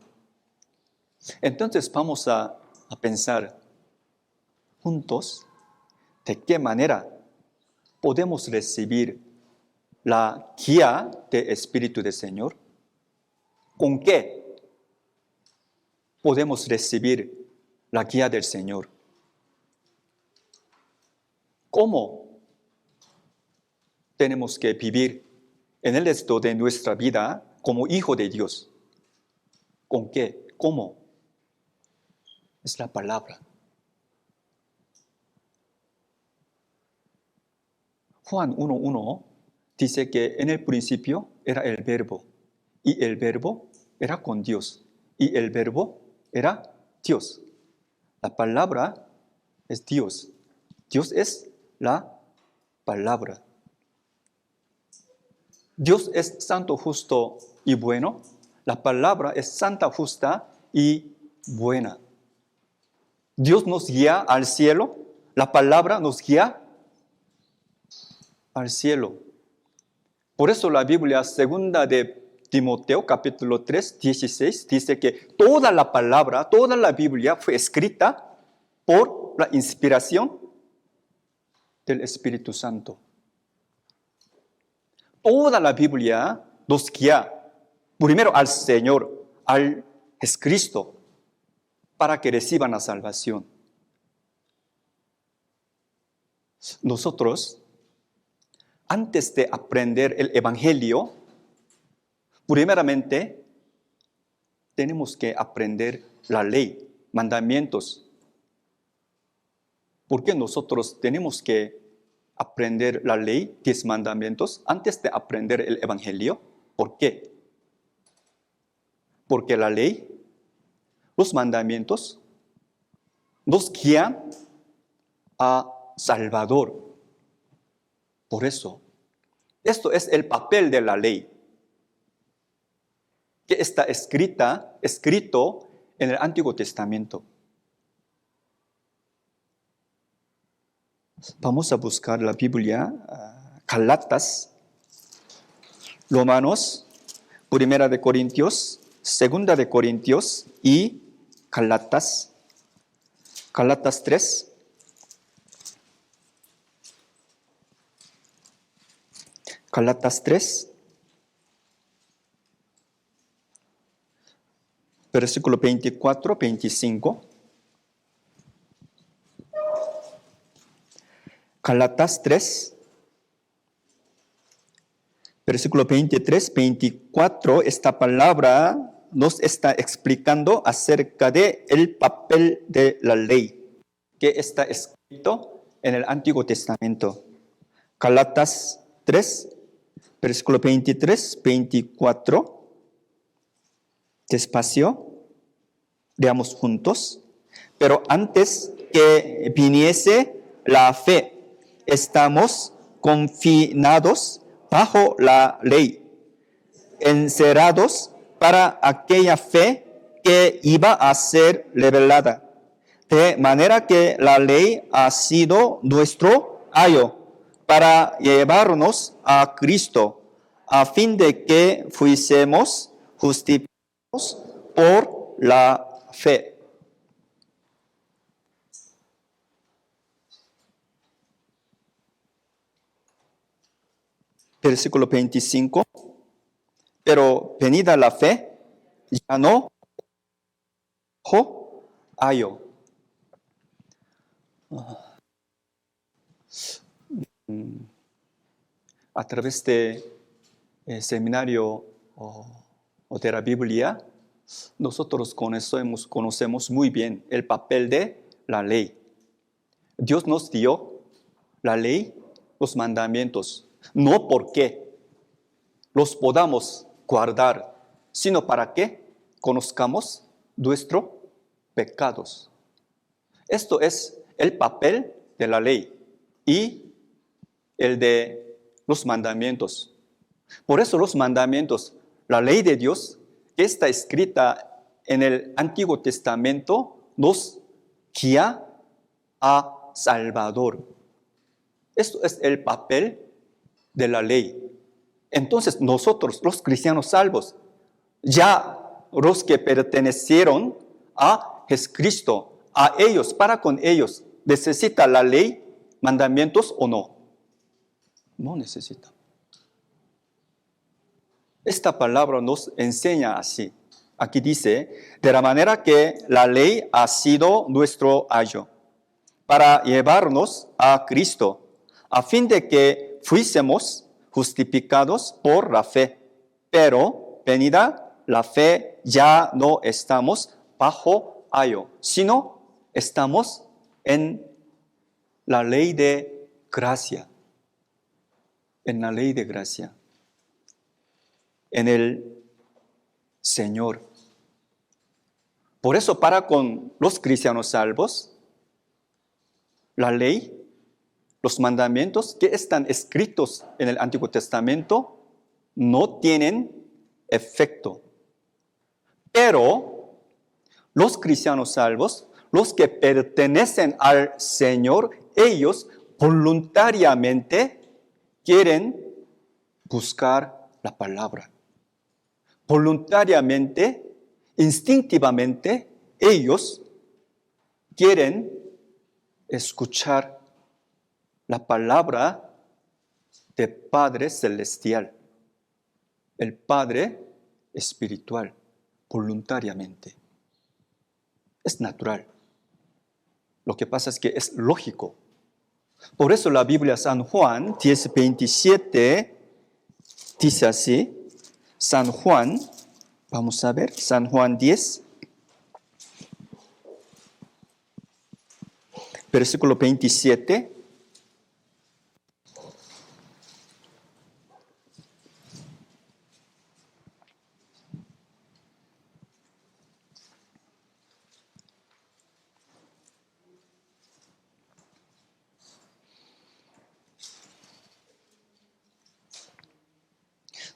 Entonces vamos a pensar juntos de qué manera podemos recibir la guía del Espíritu del Señor. ¿Con qué podemos recibir la guía del Señor? ¿Cómo tenemos que vivir en el resto de nuestra vida como hijo de Dios? ¿Con qué? ¿Cómo? Es la palabra. Juan 1:1 dice que en el principio era el Verbo, y el Verbo era con Dios, y el Verbo era Dios. La palabra es Dios. Dios es la palabra. Dios es santo, justo y bueno. La palabra es santa, justa y buena. Dios nos guía al cielo. La palabra nos guía al cielo. Por eso la Biblia, segunda de Timoteo, capítulo 3, 16, dice que toda la palabra, toda la Biblia fue escrita por la inspiración del Espíritu Santo. Toda la Biblia nos guía primero al Señor, al Jesucristo, para que reciban la salvación. Nosotros, antes de aprender el Evangelio, primeramente tenemos que aprender la ley, mandamientos. ¿Por qué nosotros tenemos que aprender la ley, 10 mandamientos, antes de aprender el Evangelio? ¿Por qué? Porque la ley, los mandamientos, nos guían a Salvador. Por eso, esto es el papel de la ley, que está escrito en el Antiguo Testamento. Vamos a buscar la Biblia, Gálatas, Romanos, Primera de Corintios, Segunda de Corintios y Gálatas. Gálatas 3. Gálatas 3, versículo 24, 25. Gálatas 3, versículo 23, 24, esta palabra nos está explicando acerca del papel de la ley que está escrito en el Antiguo Testamento. Gálatas 3, versículo 23, 24. Despacio, leamos juntos. Pero antes que viniese la fe, estamos confinados bajo la ley, encerrados para aquella fe que iba a ser revelada. De manera que la ley ha sido nuestro ayo para llevarnos a Cristo, a fin de que fuésemos justificados por la fe. Versículo 25. Pero venida la fe, ya no ayo. A través de seminario o de la Biblia, nosotros conocemos muy bien el papel de la ley. Dios nos dio la ley, los mandamientos, no porque los podamos guardar, sino para que conozcamos nuestros pecados. Esto es el papel de la ley y el de los mandamientos. Por eso los mandamientos, la ley de Dios, que está escrita en el Antiguo Testamento, nos guía a Salvador. Esto es el papel de la ley. Entonces nosotros, los cristianos salvos, ya los que pertenecieron a Jesucristo, a ellos, para con ellos, ¿necesita la ley, mandamientos o no? No necesita. Esta palabra nos enseña así. Aquí dice, de la manera que la ley ha sido nuestro ayo, para llevarnos a Cristo, a fin de que fuésemos justificados por la fe. Pero, venida la fe, ya no estamos bajo ayo, sino estamos en la ley de gracia. En la ley de gracia. En el Señor. Por eso, para con los cristianos salvos, la ley, los mandamientos que están escritos en el Antiguo Testamento no tienen efecto. Pero los cristianos salvos, los que pertenecen al Señor, ellos voluntariamente quieren buscar la palabra. Voluntariamente, instintivamente, ellos quieren escuchar la palabra del Padre Celestial, el Padre Espiritual, voluntariamente. Es natural. Lo que pasa es que es lógico. Por eso la Biblia San Juan 10:27 dice así, San Juan, vamos a ver, San Juan 10, versículo 27.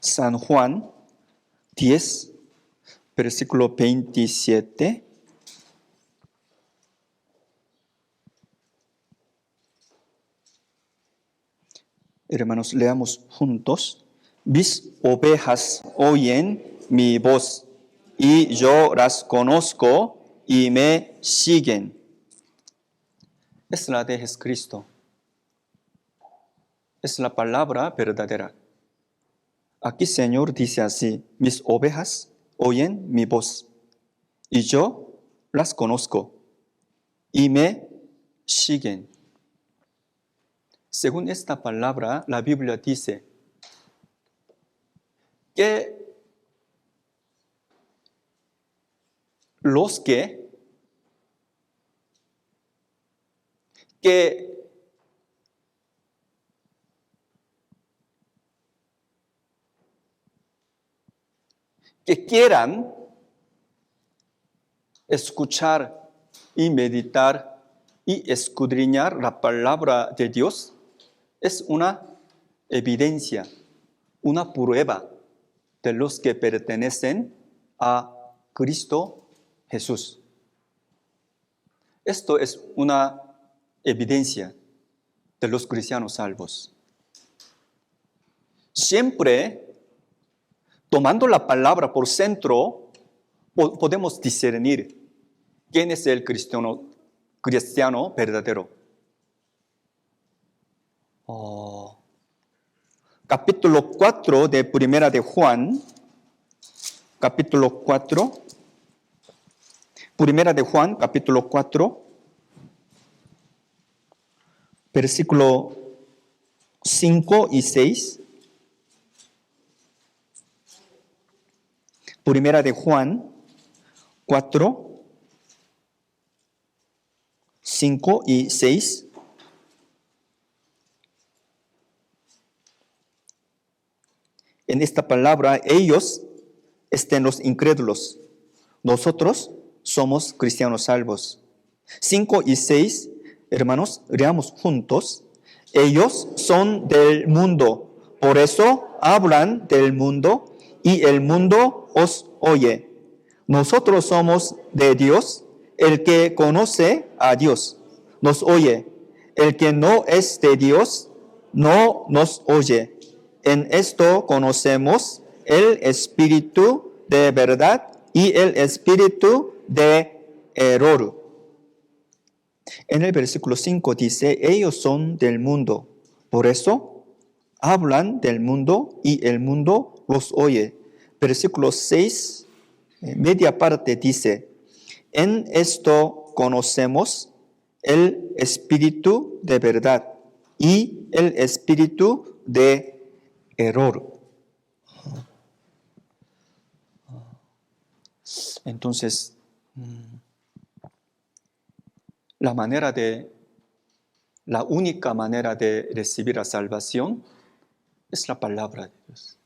San Juan 10, versículo 27. Hermanos, leamos juntos. Mis ovejas oyen mi voz, y yo las conozco y me siguen. Es la de Jesucristo. Es la palabra verdadera. Aquí Señor dice así, mis ovejas oyen mi voz, y yo las conozco y me siguen. Según esta palabra, la Biblia dice que los que quieran escuchar y meditar y escudriñar la palabra de Dios es una evidencia, una prueba de los que pertenecen a Cristo Jesús. Esto es una evidencia de los cristianos salvos. Siempre, tomando la palabra por centro, podemos discernir quién es el cristiano verdadero. Capítulo 4 de Primera de Juan, capítulo 4, Primera de Juan, capítulo 4, versículo 5 y 6. Primera de Juan 4, 5 y 6. En esta palabra, ellos estén los incrédulos. Nosotros somos cristianos salvos. 5 y 6, hermanos, leamos juntos. Ellos son del mundo, por eso hablan del mundo y el mundo os oye. Nosotros somos de Dios, el que conoce a Dios nos oye. El que no es de Dios no nos oye. En esto conocemos el espíritu de verdad y el espíritu de error. En el versículo 5 dice, ellos son del mundo, por eso hablan del mundo y el mundo los oye. Versículo 6, media parte dice, en esto conocemos el espíritu de verdad y el espíritu de error. Entonces, la única manera de recibir la salvación es la palabra de Dios.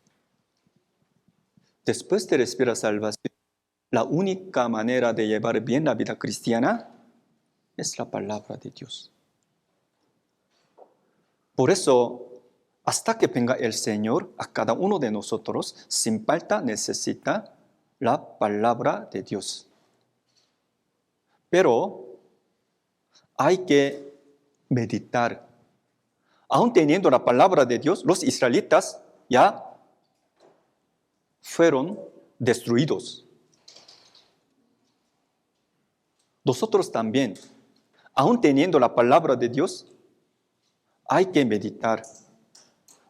Después de recibir la salvación, la única manera de llevar bien la vida cristiana es la palabra de Dios. Por eso, hasta que venga el Señor, a cada uno de nosotros, sin falta necesita la palabra de Dios. Pero hay que meditar. Aún teniendo la palabra de Dios, los israelitas ya fueron destruidos. Nosotros también, aún teniendo la palabra de Dios, hay que meditar.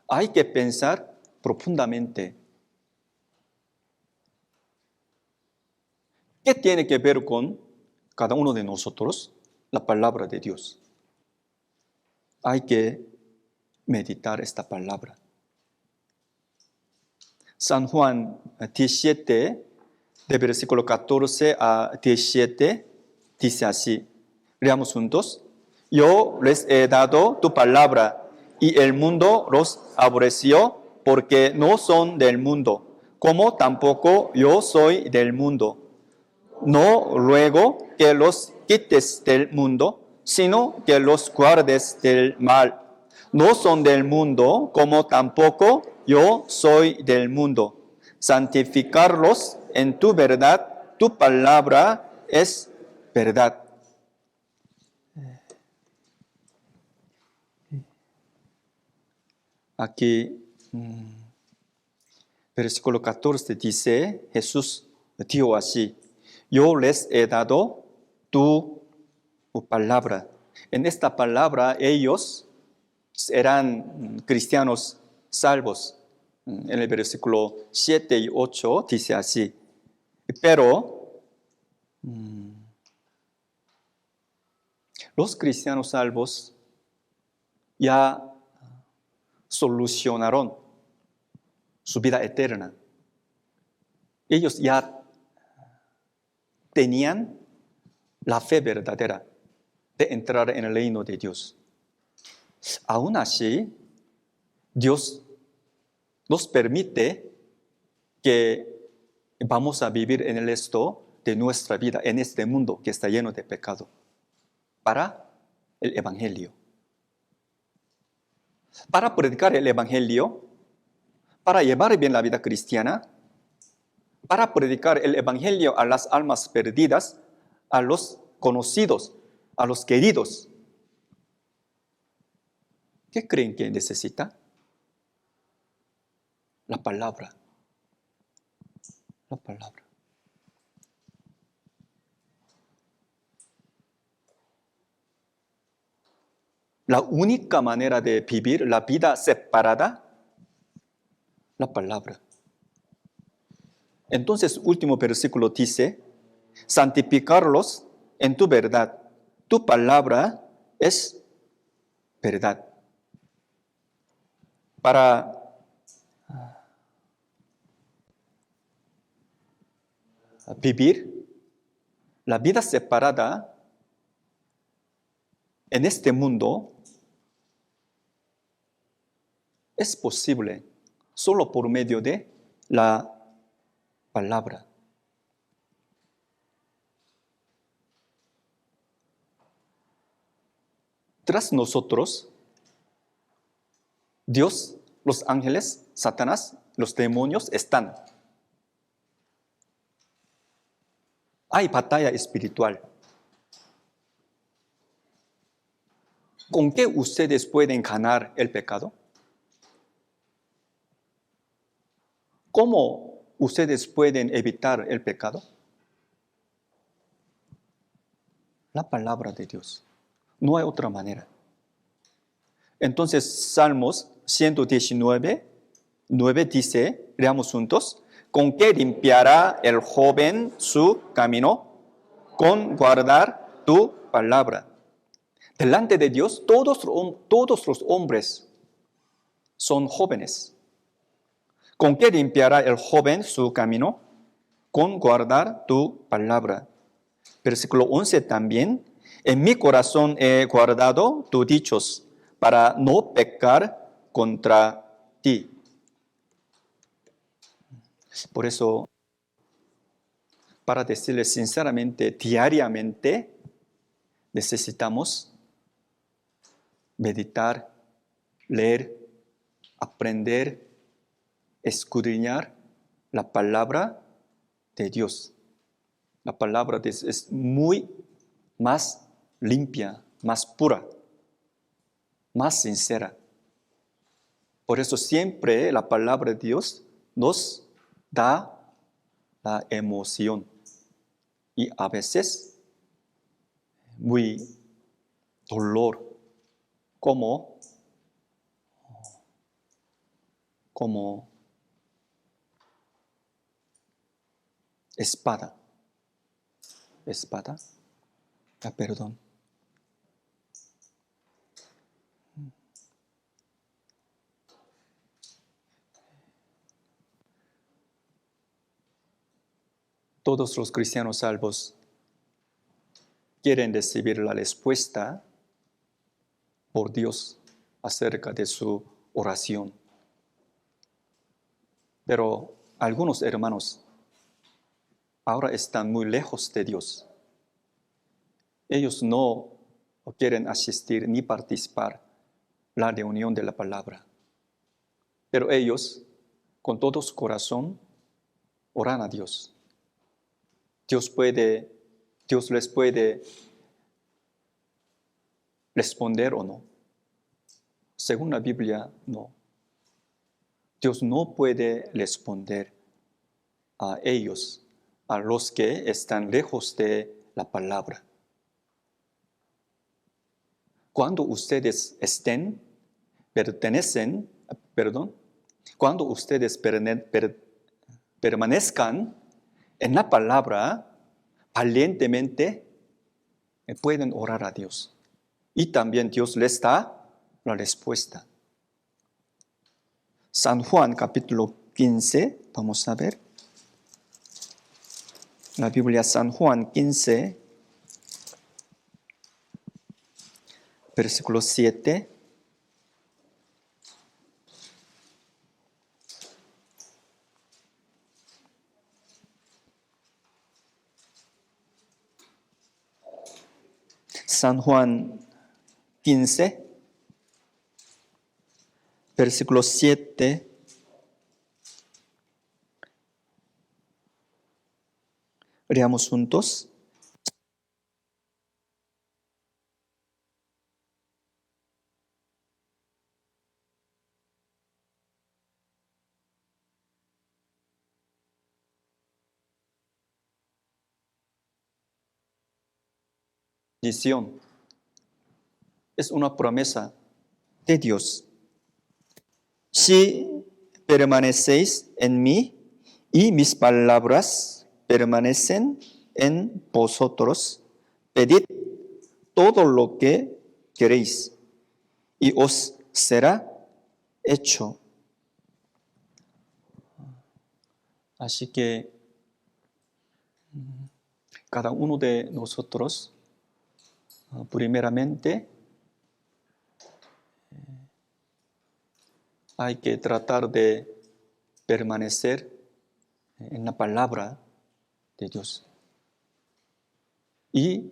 Hay que pensar profundamente. ¿Qué tiene que ver con cada uno de nosotros? La palabra de Dios. Hay que meditar esta palabra. San Juan 17, de versículo 14 a 17, dice así. Leamos juntos. Yo les he dado tu palabra y el mundo los aborreció porque no son del mundo, como tampoco yo soy del mundo. No ruego que los quites del mundo, sino que los guardes del mal. No son del mundo, como tampoco yo soy del mundo. Santificarlos en tu verdad, tu palabra es verdad. Aquí, versículo 14 dice, Jesús dijo así, yo les he dado tu palabra. En esta palabra ellos eran cristianos salvos. En el versículo 7 y 8 dice así, pero los cristianos salvos ya solucionaron su vida eterna. Ellos ya tenían la fe verdadera de entrar en el reino de Dios. Aún así, Dios nos permite que vamos a vivir en esto de nuestra vida en este mundo que está lleno de pecado para el Evangelio. Para predicar el Evangelio, para llevar bien la vida cristiana, para predicar el Evangelio a las almas perdidas, a los conocidos, a los queridos. ¿Qué creen que necesita? La palabra. La palabra. La única manera de vivir la vida separada, la palabra. Entonces, último versículo dice, santificarlos en tu verdad. Tu palabra es verdad. Para vivir la vida separada en este mundo es posible solo por medio de la palabra. Tras nosotros, Dios, los ángeles, Satanás, los demonios están. Hay batalla espiritual. ¿Con qué ustedes pueden ganar el pecado? ¿Cómo ustedes pueden evitar el pecado? La palabra de Dios. No hay otra manera. Entonces, Salmos 119, 9 dice, leamos juntos, ¿con qué limpiará el joven su camino? Con guardar tu palabra. Delante de Dios, todos los hombres son jóvenes. ¿Con qué limpiará el joven su camino? Con guardar tu palabra. Versículo 11 también. En mi corazón he guardado tus dichos para no pecar contra ti. Por eso, para decirles sinceramente, diariamente necesitamos meditar, leer, aprender, escudriñar la palabra de Dios. La palabra de Dios es muy más limpia, más pura, más sincera. Por eso siempre la palabra de Dios nos da la emoción y a veces muy dolor, como espada. Perdón. Todos los cristianos salvos quieren recibir la respuesta por Dios acerca de su oración. Pero algunos hermanos ahora están muy lejos de Dios. Ellos no quieren asistir ni participar en la reunión de la palabra. Pero ellos, con todo su corazón, oran a Dios. Dios les puede responder o no. Según la Biblia, no. Dios no puede responder a ellos, a los que están lejos de la palabra. Cuando ustedes cuando ustedes permanezcan en la palabra, valientemente pueden orar a Dios. Y también Dios les da la respuesta. San Juan capítulo 15, vamos a ver. La Biblia San Juan 15, versículo 7. San Juan 15, versículo 7. Leamos juntos. Bendición. Es una promesa de Dios. Si permanecéis en mí y mis palabras permanecen en vosotros, pedid todo lo que queréis y os será hecho. Así que cada uno de nosotros, primeramente, hay que tratar de permanecer en la palabra de Dios. Y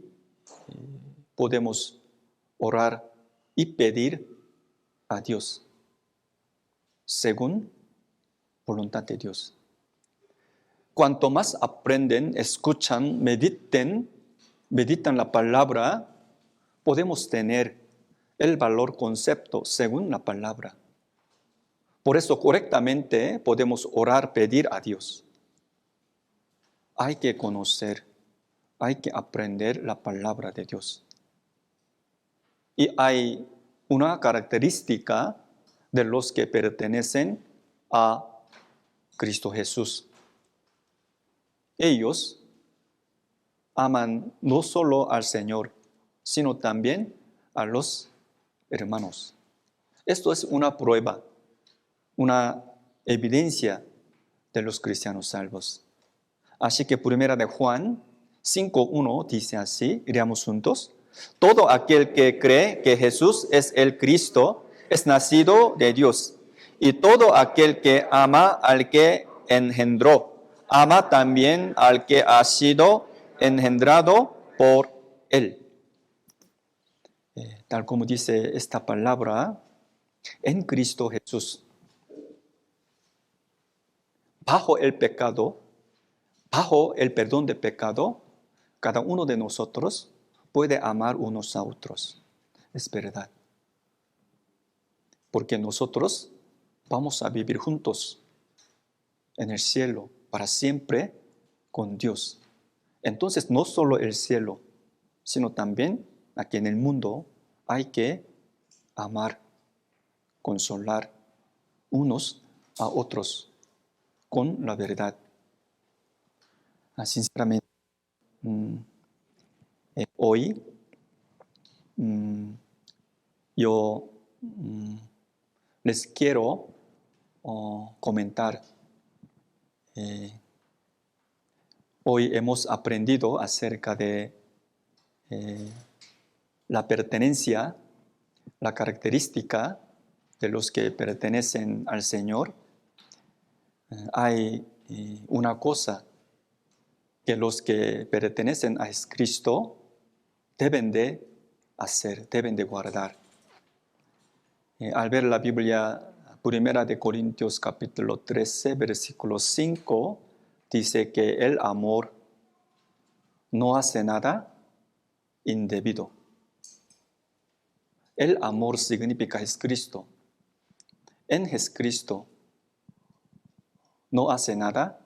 podemos orar y pedir a Dios según voluntad de Dios. Cuanto más aprenden, escuchan, meditan la palabra, podemos tener el valor concepto según la palabra. Por eso correctamente podemos orar, pedir a Dios. Hay que conocer, hay que aprender la palabra de Dios. Y hay una característica de los que pertenecen a Cristo Jesús. Ellos aman no solo al Señor, sino también a los hermanos. Esto es una prueba, una evidencia de los cristianos salvos. Así que primera de Juan 5:1 dice así, leamos juntos. Todo aquel que cree que Jesús es el Cristo es nacido de Dios. Y todo aquel que ama al que engendró, ama también al que ha sido engendrado por él. Tal como dice esta palabra, en Cristo Jesús, bajo el pecado, bajo el perdón de pecado, cada uno de nosotros puede amar unos a otros. Es verdad. Porque nosotros vamos a vivir juntos en el cielo para siempre con Dios. Entonces, no solo el cielo, sino también aquí en el mundo hay que amar, consolar unos a otros con la verdad. Sinceramente, hoy yo les quiero comentar. Hoy hemos aprendido acerca de la pertenencia, la característica de los que pertenecen al Señor. Hay una cosa que los que pertenecen a Cristo deben de hacer, deben de guardar. Al ver la Biblia, Primera de Corintios capítulo 13, versículo 5, dice que el amor no hace nada indebido. El amor significa Jesucristo. En Jesucristo no hace nada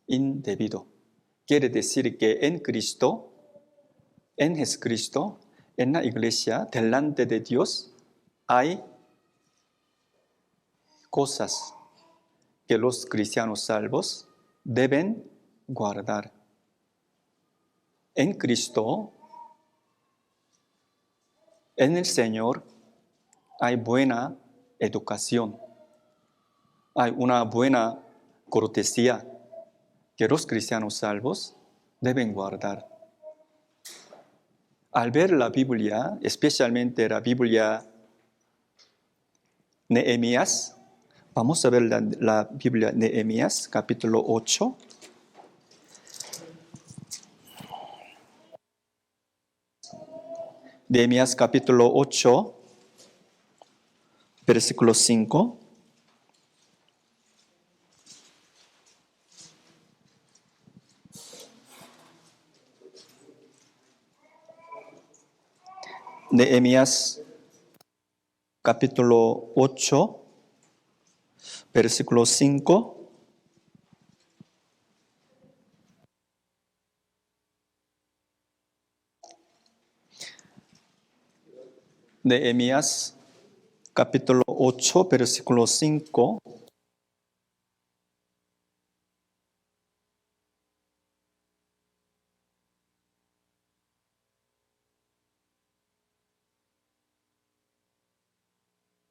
indebido. Quiere decir que en Cristo, en Jesucristo, en la iglesia, delante de Dios, hay cosas que los cristianos salvos deben guardar. En Cristo, en el Señor, hay buena educación, hay una buena cortesía que los cristianos salvos deben guardar. Al ver la Biblia, especialmente la Biblia Nehemías, vamos a ver la Biblia Nehemías, capítulo 8. Nehemías capítulo 8, versículo 5. Nehemías capítulo 8, versículo 5. Nehemías capítulo 8, versículo 5.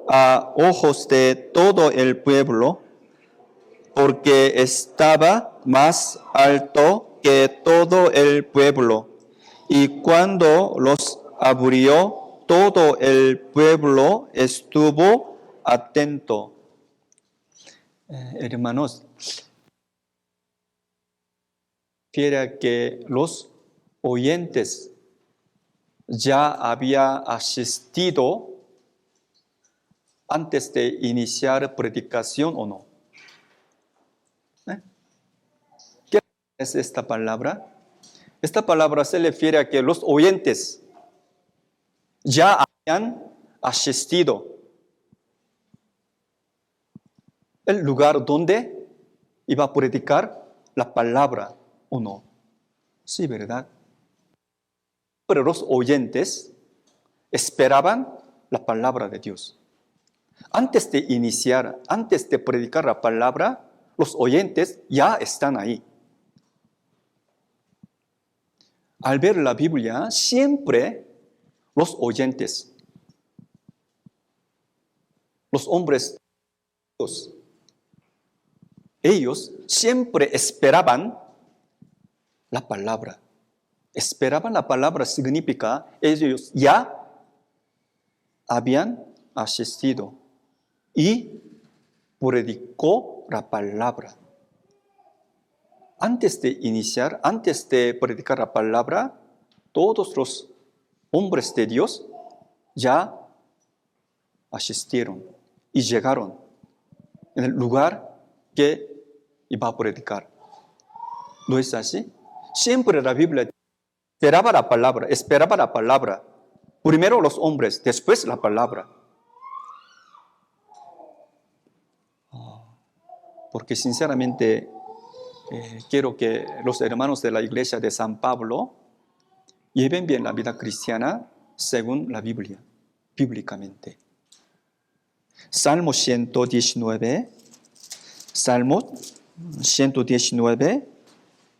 A ojos de todo el pueblo, porque estaba más alto que todo el pueblo. Y cuando los abrió, todo el pueblo estuvo atento. Hermanos, quiere que los oyentes ya había asistido antes de iniciar predicación o no. ¿Qué es esta palabra? Esta palabra se refiere a que los oyentes ya habían asistido el lugar donde iba a predicar la palabra o no. Sí, ¿verdad? Pero los oyentes esperaban la palabra de Dios. Antes de iniciar, antes de predicar la palabra, los oyentes ya están ahí. Al ver la Biblia, siempre los oyentes, los hombres, ellos siempre esperaban la palabra. Esperaban la palabra significa ellos ya habían asistido y predicó la palabra. Antes de iniciar, antes de predicar la palabra, todos los hombres de Dios ya asistieron y llegaron en el lugar que iba a predicar. ¿No es así? Siempre la Biblia esperaba la palabra. Primero los hombres, después la palabra. Porque sinceramente quiero que los hermanos de la iglesia de San Pablo lleven bien la vida cristiana según la Biblia, bíblicamente. Salmo 119,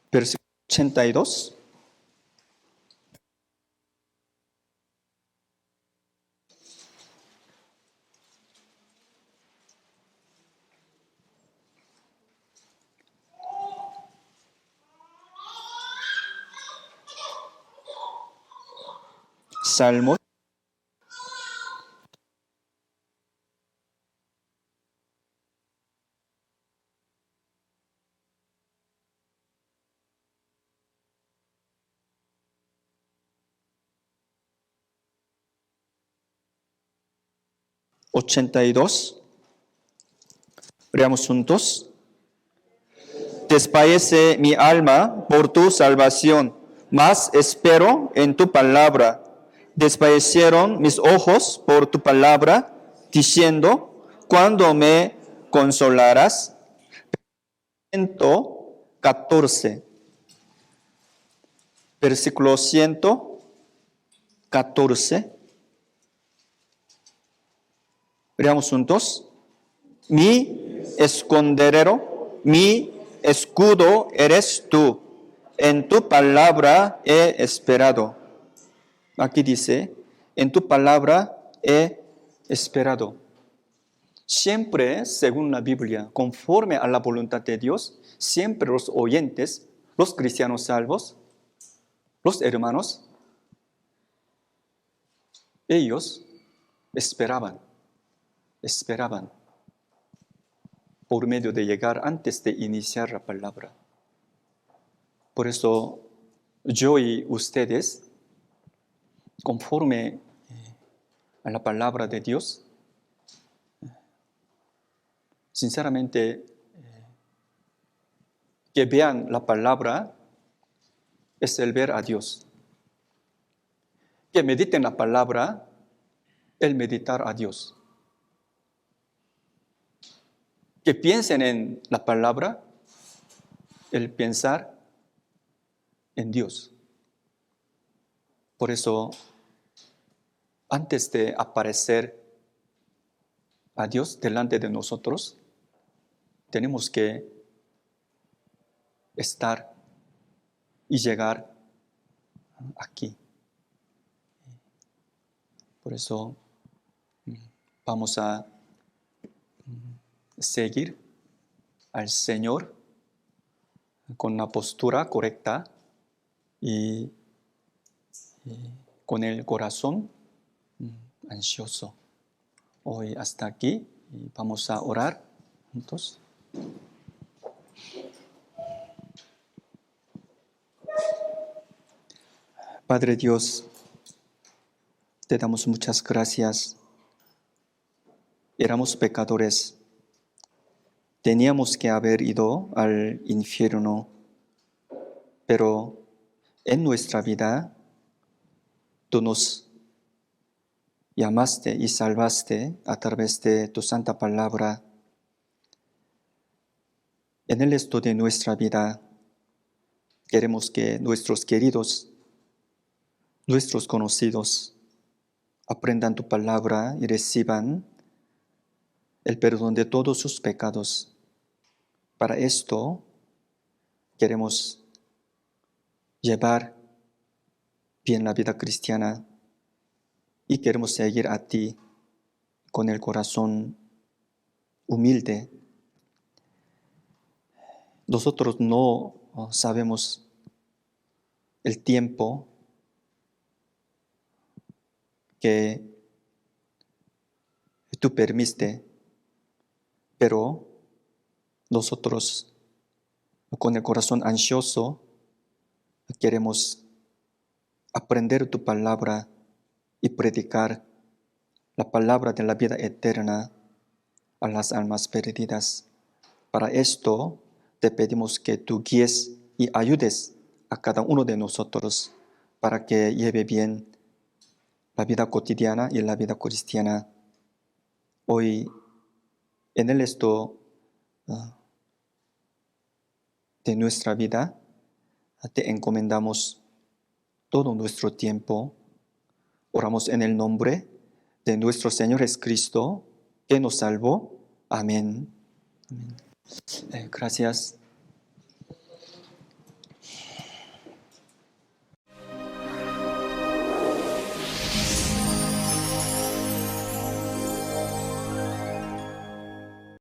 versículo 82. Salmo 82. Leamos juntos. Desfallece mi alma por tu salvación, mas espero en tu palabra. Desfallecieron mis ojos por tu palabra, diciendo, ¿cuándo me consolarás? 114. Versículo 114. Leamos juntos. Mi escondedero, mi escudo eres tú. En tu palabra he esperado. Aquí dice, en tu palabra he esperado. Siempre, según la Biblia, conforme a la voluntad de Dios, siempre los oyentes, los cristianos salvos, los hermanos, ellos esperaban por medio de llegar antes de iniciar la palabra. Por eso yo y ustedes conforme a la palabra de Dios. Sinceramente, que vean la palabra es el ver a Dios. Que mediten la palabra, el meditar a Dios. Que piensen en la palabra, el pensar en Dios. Por eso, antes de aparecer a Dios delante de nosotros, tenemos que estar y llegar aquí. Por eso vamos a seguir al Señor con una postura correcta y con el corazón ansioso. Hoy hasta aquí y vamos a orar juntos. Padre Dios, te damos muchas gracias. Éramos pecadores. Teníamos que haber ido al infierno, pero en nuestra vida tú nos llamaste y salvaste a través de tu santa palabra. En el resto de nuestra vida queremos que nuestros queridos, nuestros conocidos, aprendan tu palabra y reciban el perdón de todos sus pecados. Para esto queremos llevar bien la vida cristiana y queremos seguir a ti con el corazón humilde. Nosotros no sabemos el tiempo que tú permitiste, pero nosotros con el corazón ansioso queremos aprender tu palabra y predicar la palabra de la vida eterna a las almas perdidas. Para esto te pedimos que tú guíes y ayudes a cada uno de nosotros para que lleve bien la vida cotidiana y la vida cristiana. Hoy, en el resto de nuestra vida, te encomendamos todo nuestro tiempo. Oramos en el nombre de nuestro Señor Jesucristo, que nos salvó. Amén. Amén. Gracias.